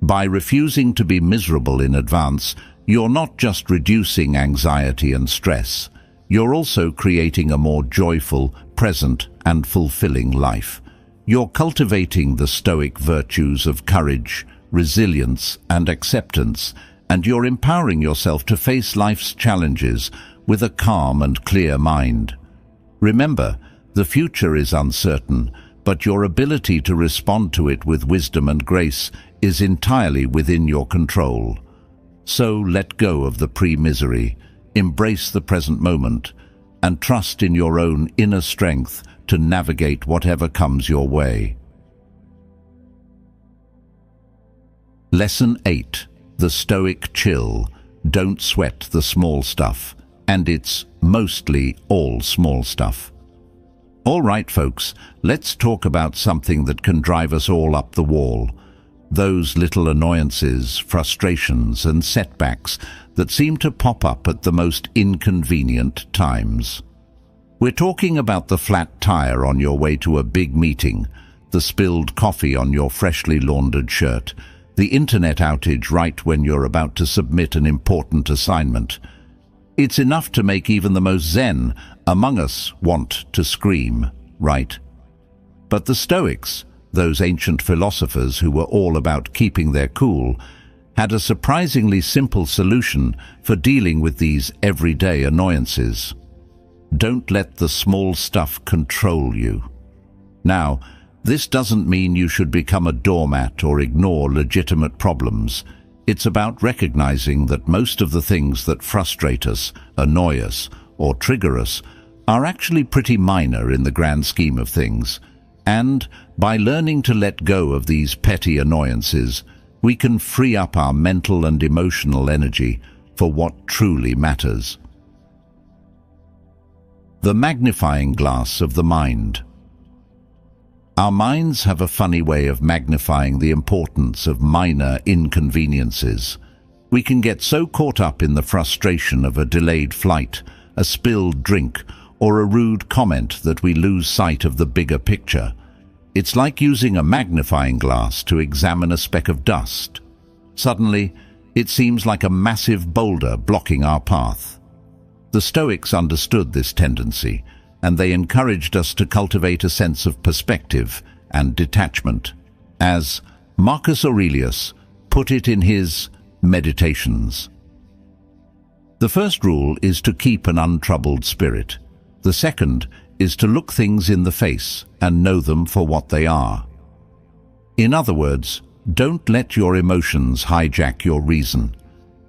Speaker 1: By refusing to be miserable in advance, you're not just reducing anxiety and stress, you're also creating a more joyful, present, and fulfilling life. You're cultivating the Stoic virtues of courage, resilience, and acceptance, and you're empowering yourself to face life's challenges with a calm and clear mind. Remember, the future is uncertain, but your ability to respond to it with wisdom and grace is entirely within your control. So let go of the pre-misery, embrace the present moment, and trust in your own inner strength to navigate whatever comes your way. Lesson 8. The Stoic chill. Don't sweat the small stuff. And it's mostly all small stuff. All right, folks, let's talk about something that can drive us all up the wall. Those little annoyances, frustrations, and setbacks that seem to pop up at the most inconvenient times. We're talking about the flat tire on your way to a big meeting, the spilled coffee on your freshly laundered shirt, the internet outage right when you're about to submit an important assignment. It's enough to make even the most zen among us want to scream, right? But the Stoics, those ancient philosophers who were all about keeping their cool, had a surprisingly simple solution for dealing with these everyday annoyances. Don't let the small stuff control you. Now, this doesn't mean you should become a doormat or ignore legitimate problems. It's about recognizing that most of the things that frustrate us, annoy us, or trigger us are actually pretty minor in the grand scheme of things. And by learning to let go of these petty annoyances, we can free up our mental and emotional energy for what truly matters. The magnifying glass of the mind. Our minds have a funny way of magnifying the importance of minor inconveniences. We can get so caught up in the frustration of a delayed flight, a spilled drink, or a rude comment that we lose sight of the bigger picture. It's like using a magnifying glass to examine a speck of dust. Suddenly, it seems like a massive boulder blocking our path. The Stoics understood this tendency, and they encouraged us to cultivate a sense of perspective and detachment, as Marcus Aurelius put it in his Meditations. The first rule is to keep an untroubled spirit. The second is to look things in the face and know them for what they are. In other words, don't let your emotions hijack your reason.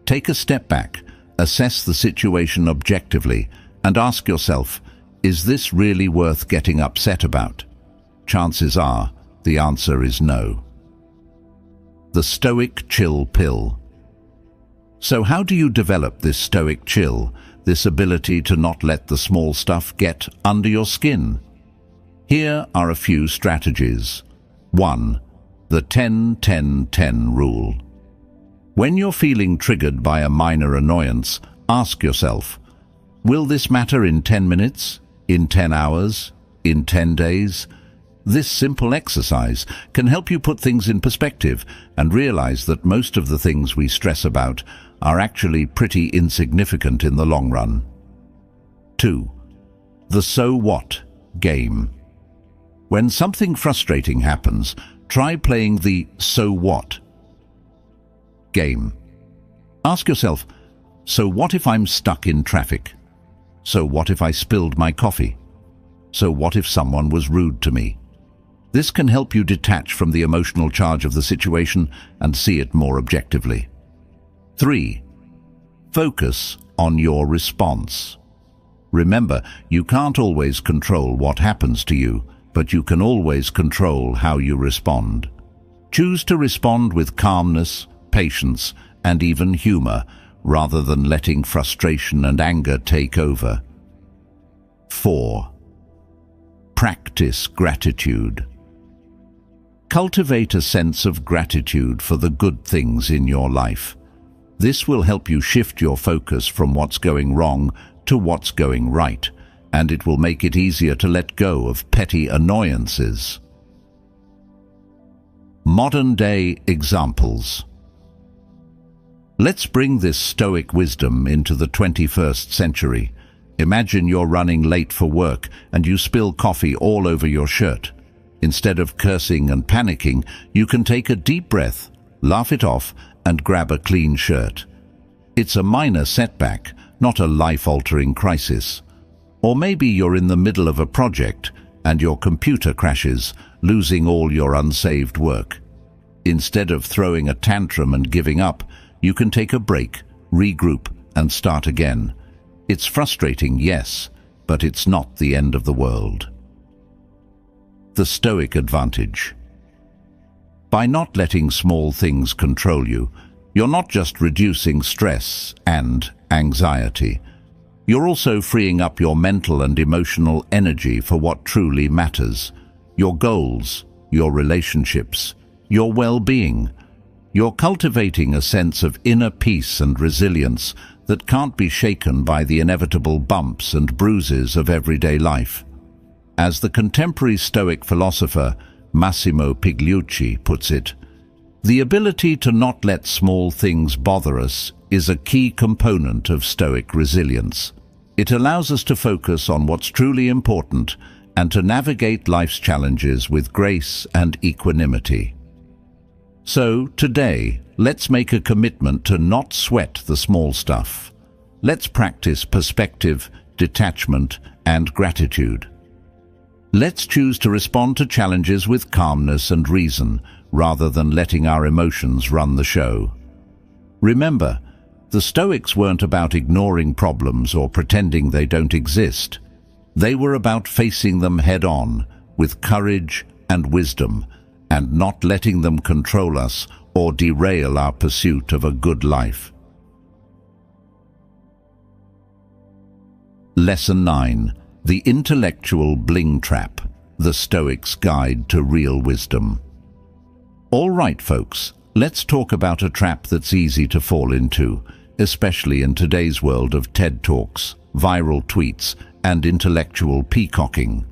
Speaker 1: Take a step back, assess the situation objectively, and ask yourself, is this really worth getting upset about? Chances are, the answer is no. The Stoic chill pill. So how do you develop this Stoic chill, this ability to not let the small stuff get under your skin? Here are a few strategies. 1. The 10-10-10 rule. When you're feeling triggered by a minor annoyance, ask yourself, will this matter in 10 minutes, in 10 hours, in 10 days? This simple exercise can help you put things in perspective and realize that most of the things we stress about are actually pretty insignificant in the long run. 2. The so what game. When something frustrating happens, try playing the so what game. Ask yourself, so what if I'm stuck in traffic? So what if I spilled my coffee? So what if someone was rude to me? This can help you detach from the emotional charge of the situation and see it more objectively. 3. Focus on your response. Remember, you can't always control what happens to you, but you can always control how you respond. Choose to respond with calmness, patience, and even humor, rather than letting frustration and anger take over. 4. Practice gratitude. Cultivate a sense of gratitude for the good things in your life. This will help you shift your focus from what's going wrong to what's going right, and it will make it easier to let go of petty annoyances. Modern-day examples. Let's bring this Stoic wisdom into the 21st century. Imagine you're running late for work and you spill coffee all over your shirt. Instead of cursing and panicking, you can take a deep breath, laugh it off, and grab a clean shirt. It's a minor setback, not a life-altering crisis. Or maybe you're in the middle of a project and your computer crashes, losing all your unsaved work. Instead of throwing a tantrum and giving up, you can take a break, regroup, and start again. It's frustrating, yes, but it's not the end of the world. The Stoic advantage. By not letting small things control you, you're not just reducing stress and anxiety. You're also freeing up your mental and emotional energy for what truly matters: your goals, your relationships, your well-being. You're cultivating a sense of inner peace and resilience that can't be shaken by the inevitable bumps and bruises of everyday life. As the contemporary Stoic philosopher Massimo Pigliucci puts it, the ability to not let small things bother us is a key component of Stoic resilience. It allows us to focus on what's truly important and to navigate life's challenges with grace and equanimity. So, today, let's make a commitment to not sweat the small stuff. Let's practice perspective, detachment, and gratitude. Let's choose to respond to challenges with calmness and reason, rather than letting our emotions run the show. Remember, the Stoics weren't about ignoring problems or pretending they don't exist. They were about facing them head-on, with courage and wisdom, and not letting them control us or derail our pursuit of a good life. Lesson 9. The Intellectual Bling Trap, the Stoics' Guide to Real Wisdom. All right, folks, let's talk about a trap that's easy to fall into, especially in today's world of TED Talks, viral tweets, and intellectual peacocking.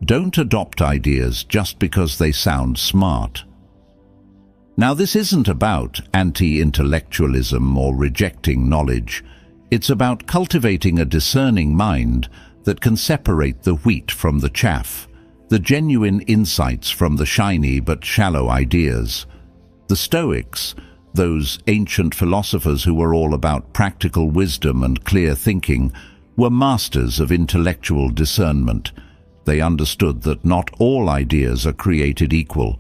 Speaker 1: Don't adopt ideas just because they sound smart. Now, this isn't about anti-intellectualism or rejecting knowledge. It's about cultivating a discerning mind that can separate the wheat from the chaff, the genuine insights from the shiny but shallow ideas. The Stoics, those ancient philosophers who were all about practical wisdom and clear thinking, were masters of intellectual discernment. They understood that not all ideas are created equal,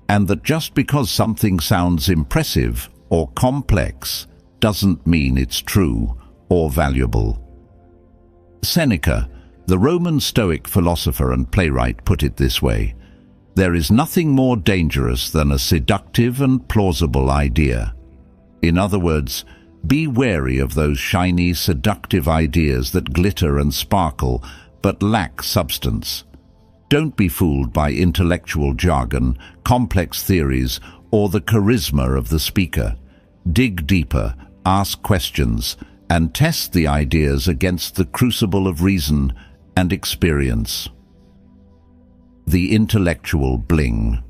Speaker 1: and that just because something sounds impressive or complex doesn't mean it's true or valuable. Seneca, the Roman Stoic philosopher and playwright, put it this way: "There is nothing more dangerous than a seductive and plausible idea." In other words, be wary of those shiny, seductive ideas that glitter and sparkle but lack substance. Don't be fooled by intellectual jargon, complex theories, or the charisma of the speaker. Dig deeper, ask questions, and test the ideas against the crucible of reason and experience. The intellectual bling.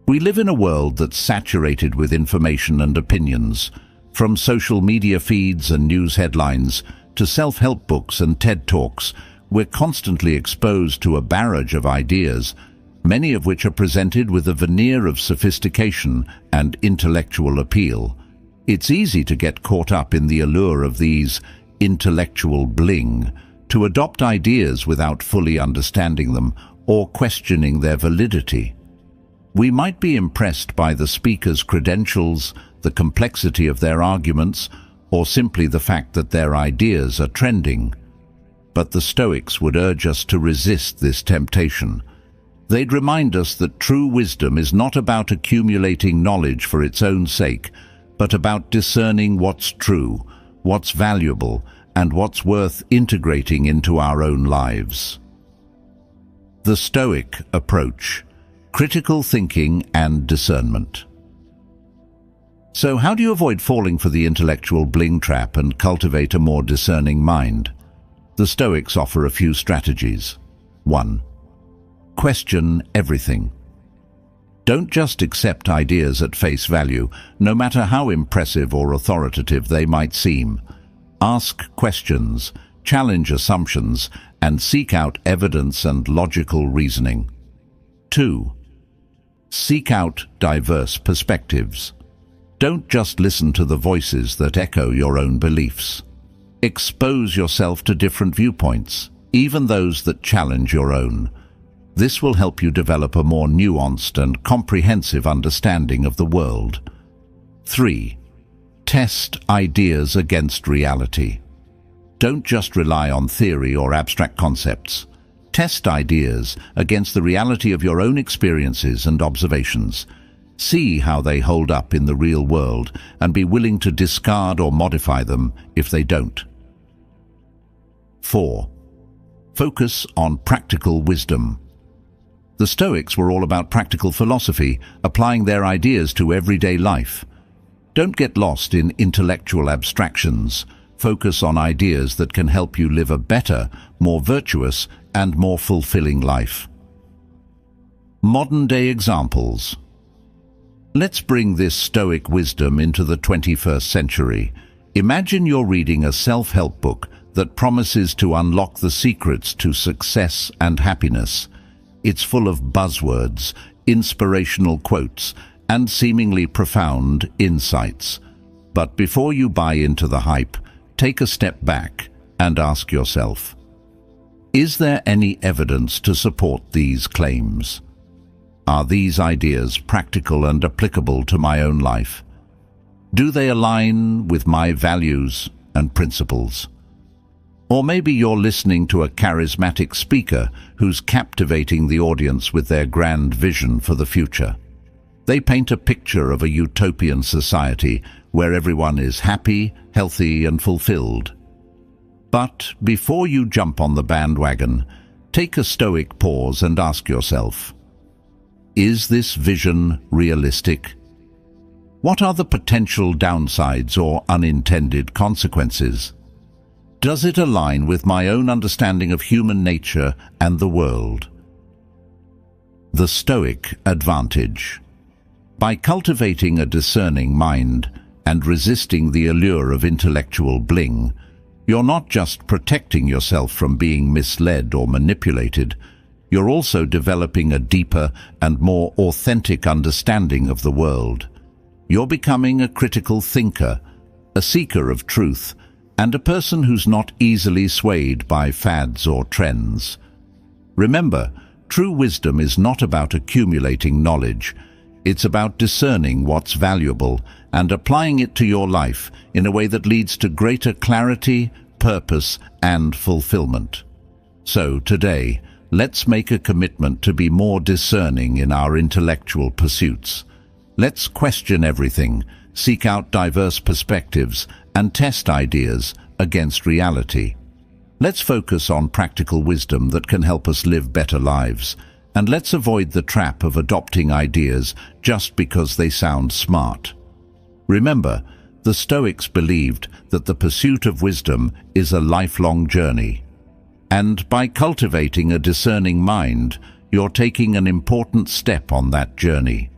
Speaker 1: We live in a world that's saturated with information and opinions, from social media feeds and news headlines to self-help books and TED Talks, we're constantly exposed to a barrage of ideas, many of which are presented with a veneer of sophistication and intellectual appeal. It's easy to get caught up in the allure of these intellectual bling, to adopt ideas without fully understanding them or questioning their validity. We might be impressed by the speaker's credentials, the complexity of their arguments, or simply the fact that their ideas are trending. But the Stoics would urge us to resist this temptation. They'd remind us that true wisdom is not about accumulating knowledge for its own sake, but about discerning what's true, what's valuable, and what's worth integrating into our own lives. The Stoic approach: critical thinking and discernment. So how do you avoid falling for the intellectual bling trap and cultivate a more discerning mind? The Stoics offer a few strategies. 1. Question everything. Don't just accept ideas at face value, no matter how impressive or authoritative they might seem. Ask questions, challenge assumptions, and seek out evidence and logical reasoning. 2. Seek out diverse perspectives. Don't just listen to the voices that echo your own beliefs. Expose yourself to different viewpoints, even those that challenge your own. This will help you develop a more nuanced and comprehensive understanding of the world. 3. Test ideas against reality. Don't just rely on theory or abstract concepts. Test ideas against the reality of your own experiences and observations. See how they hold up in the real world and be willing to discard or modify them if they don't. 4. Focus on practical wisdom. The Stoics were all about practical philosophy, applying their ideas to everyday life. Don't get lost in intellectual abstractions. Focus on ideas that can help you live a better, more virtuous, and more fulfilling life. Modern-day examples. Let's bring this Stoic wisdom into the 21st century. Imagine you're reading a self-help book that promises to unlock the secrets to success and happiness. It's full of buzzwords, inspirational quotes, and seemingly profound insights. But before you buy into the hype, take a step back and ask yourself, is there any evidence to support these claims? Are these ideas practical and applicable to my own life? Do they align with my values and principles? Or maybe you're listening to a charismatic speaker who's captivating the audience with their grand vision for the future. They paint a picture of a utopian society where everyone is happy, healthy, and fulfilled. But before you jump on the bandwagon, take a Stoic pause and ask yourself, is this vision realistic? What are the potential downsides or unintended consequences? Does it align with my own understanding of human nature and the world? The Stoic advantage. By cultivating a discerning mind and resisting the allure of intellectual bling, you're not just protecting yourself from being misled or manipulated, you're also developing a deeper and more authentic understanding of the world. You're becoming a critical thinker, a seeker of truth, and a person who's not easily swayed by fads or trends. Remember, true wisdom is not about accumulating knowledge. It's about discerning what's valuable and applying it to your life in a way that leads to greater clarity, purpose, and fulfillment. So today, let's make a commitment to be more discerning in our intellectual pursuits. Let's question everything, seek out diverse perspectives, and test ideas against reality. Let's focus on practical wisdom that can help us live better lives, and let's avoid the trap of adopting ideas just because they sound smart. Remember, the Stoics believed that the pursuit of wisdom is a lifelong journey. And by cultivating a discerning mind, you're taking an important step on that journey.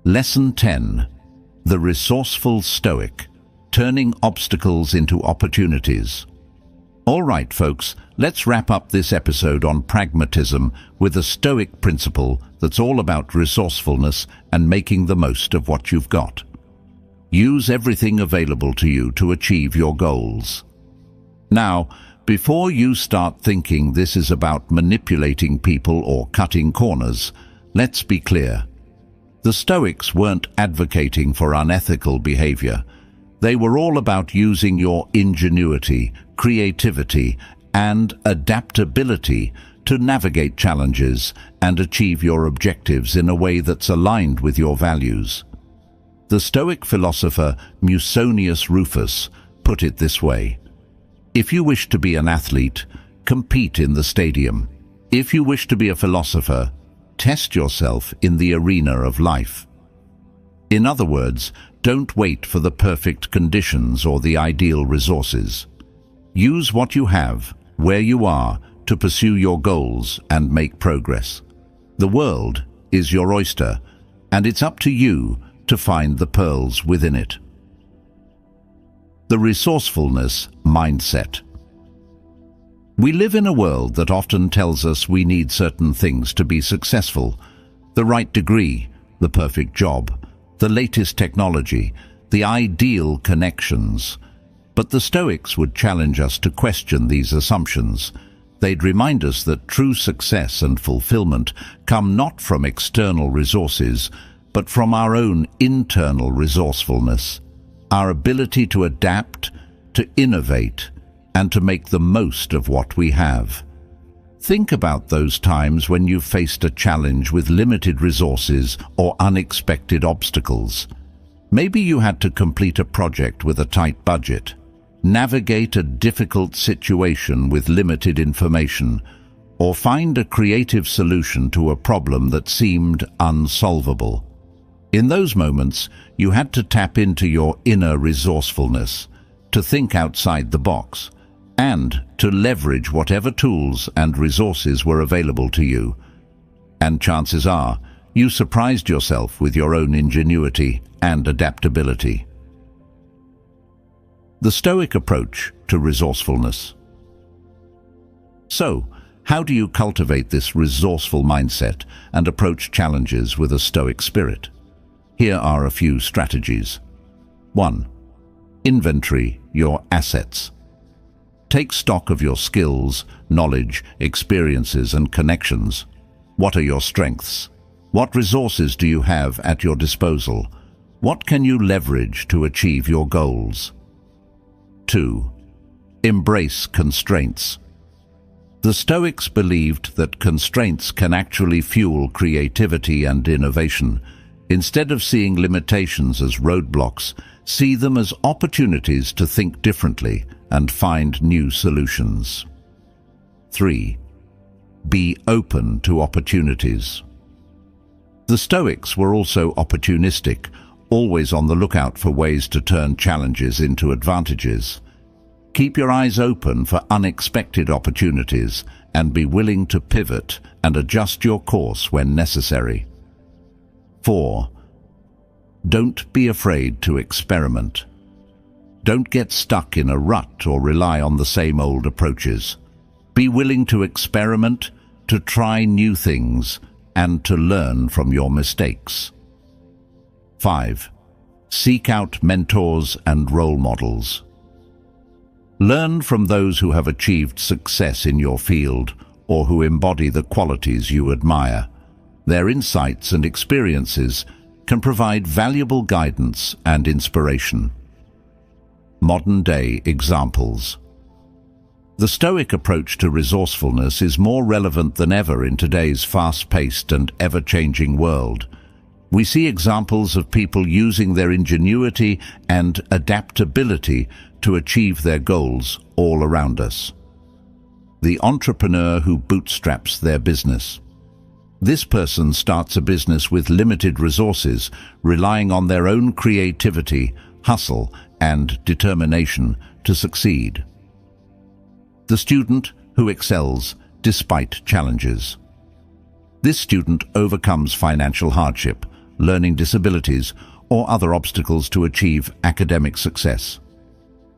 Speaker 1: Lesson 10. The Resourceful Stoic. turning obstacles into opportunities. All right, folks, let's wrap up this episode on pragmatism with a Stoic principle that's all about resourcefulness and making the most of what you've got. Use everything available to you to achieve your goals. Now, before you start thinking this is about manipulating people or cutting corners, let's be clear. The Stoics weren't advocating for unethical behavior. They were all about using your ingenuity, creativity, and adaptability to navigate challenges and achieve your objectives in a way that's aligned with your values. The Stoic philosopher Musonius Rufus put it this way: if you wish to be an athlete, compete in the stadium. If you wish to be a philosopher, test yourself in the arena of life. In other words, don't wait for the perfect conditions or the ideal resources. Use what you have, where you are, to pursue your goals and make progress. The world is your oyster, and it's up to you to find the pearls within it. The resourcefulness mindset. We live in a world that often tells us we need certain things to be successful: the right degree, the perfect job, the latest technology, the ideal connections. But the Stoics would challenge us to question these assumptions. They'd remind us that true success and fulfillment come not from external resources, but from our own internal resourcefulness, our ability to adapt, to innovate, and to make the most of what we have. Think about those times when you faced a challenge with limited resources or unexpected obstacles. Maybe you had to complete a project with a tight budget, navigate a difficult situation with limited information, or find a creative solution to a problem that seemed unsolvable. In those moments, you had to tap into your inner resourcefulness, to think outside the box, and to leverage whatever tools and resources were available to you. And chances are, you surprised yourself with your own ingenuity and adaptability. The Stoic approach to resourcefulness. So, how do you cultivate this resourceful mindset and approach challenges with a Stoic spirit? Here are a few strategies. 1. Inventory your assets. Take stock of your skills, knowledge, experiences, and connections. What are your strengths? What resources do you have at your disposal? What can you leverage to achieve your goals? 2. Embrace constraints. The Stoics believed that constraints can actually fuel creativity and innovation. Instead of seeing limitations as roadblocks, see them as opportunities to think differently and find new solutions. 3. Be open to opportunities. The Stoics were also opportunistic, always on the lookout for ways to turn challenges into advantages. Keep your eyes open for unexpected opportunities and be willing to pivot and adjust your course when necessary. 4. Don't be afraid to experiment. Don't get stuck in a rut or rely on the same old approaches. Be willing to experiment, to try new things, and to learn from your mistakes. 5. Seek out mentors and role models. Learn from those who have achieved success in your field or who embody the qualities you admire. Their insights and experiences can provide valuable guidance and inspiration. Modern-day examples. The Stoic approach to resourcefulness is more relevant than ever in today's fast-paced and ever-changing world. We see examples of people using their ingenuity and adaptability to achieve their goals all around us. The entrepreneur who bootstraps their business. This person starts a business with limited resources, relying on their own creativity, hustle, and determination to succeed. The student who excels despite challenges. This student overcomes financial hardship, learning disabilities, or other obstacles to achieve academic success.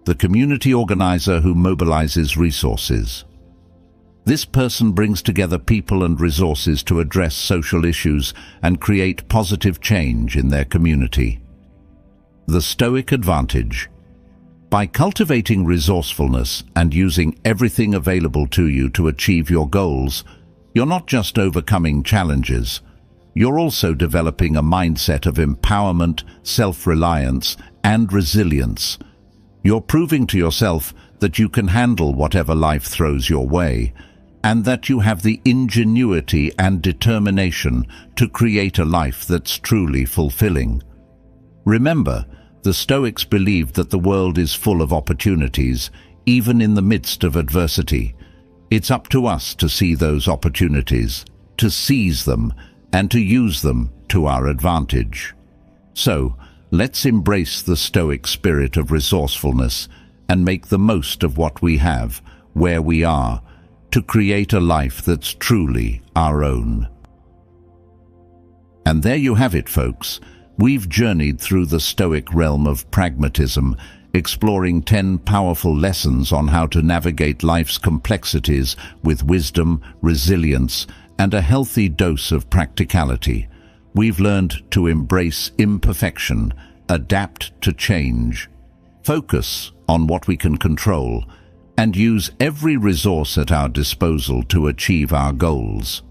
Speaker 1: The community organizer who mobilizes resources. This person brings together people and resources to address social issues and create positive change in their community. The Stoic advantage. By cultivating resourcefulness and using everything available to you to achieve your goals, you're not just overcoming challenges, you're also developing a mindset of empowerment, self-reliance, and resilience. You're proving to yourself that you can handle whatever life throws your way, and that you have the ingenuity and determination to create a life that's truly fulfilling. Remember, the Stoics believed that the world is full of opportunities, even in the midst of adversity. It's up to us to see those opportunities, to seize them, and to use them to our advantage. So, let's embrace the Stoic spirit of resourcefulness and make the most of what we have, where we are, to create a life that's truly our own. And there you have it, folks. We've journeyed through the Stoic realm of pragmatism, exploring 10 powerful lessons on how to navigate life's complexities with wisdom, resilience, and a healthy dose of practicality. We've learned to embrace imperfection, adapt to change, focus on what we can control, and use every resource at our disposal to achieve our goals.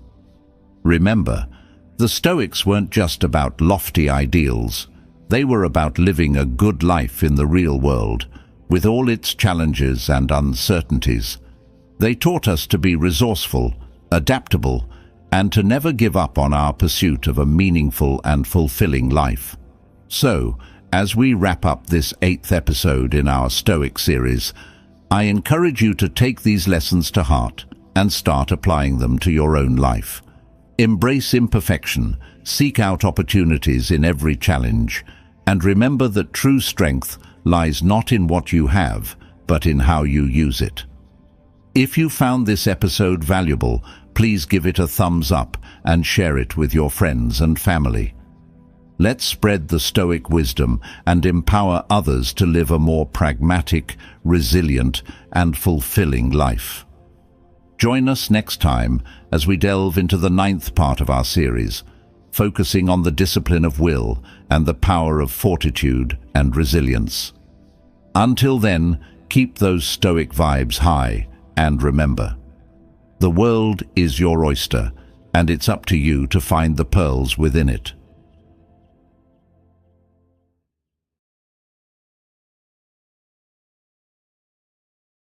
Speaker 1: Remember, the Stoics weren't just about lofty ideals. They were about living a good life in the real world, with all its challenges and uncertainties. They taught us to be resourceful, adaptable, and to never give up on our pursuit of a meaningful and fulfilling life. So, as we wrap up this 8th episode in our Stoic series, I encourage you to take these lessons to heart and start applying them to your own life. Embrace imperfection, seek out opportunities in every challenge, and remember that true strength lies not in what you have, but in how you use it. If you found this episode valuable, please give it a thumbs up and share it with your friends and family. Let's spread the Stoic wisdom and empower others to live a more pragmatic, resilient, and fulfilling life. Join us next time as we delve into the 9th part of our series, focusing on the discipline of will and the power of fortitude and resilience. Until then, keep those Stoic vibes high, and remember, the world is your oyster, and it's up to you to find the pearls within it.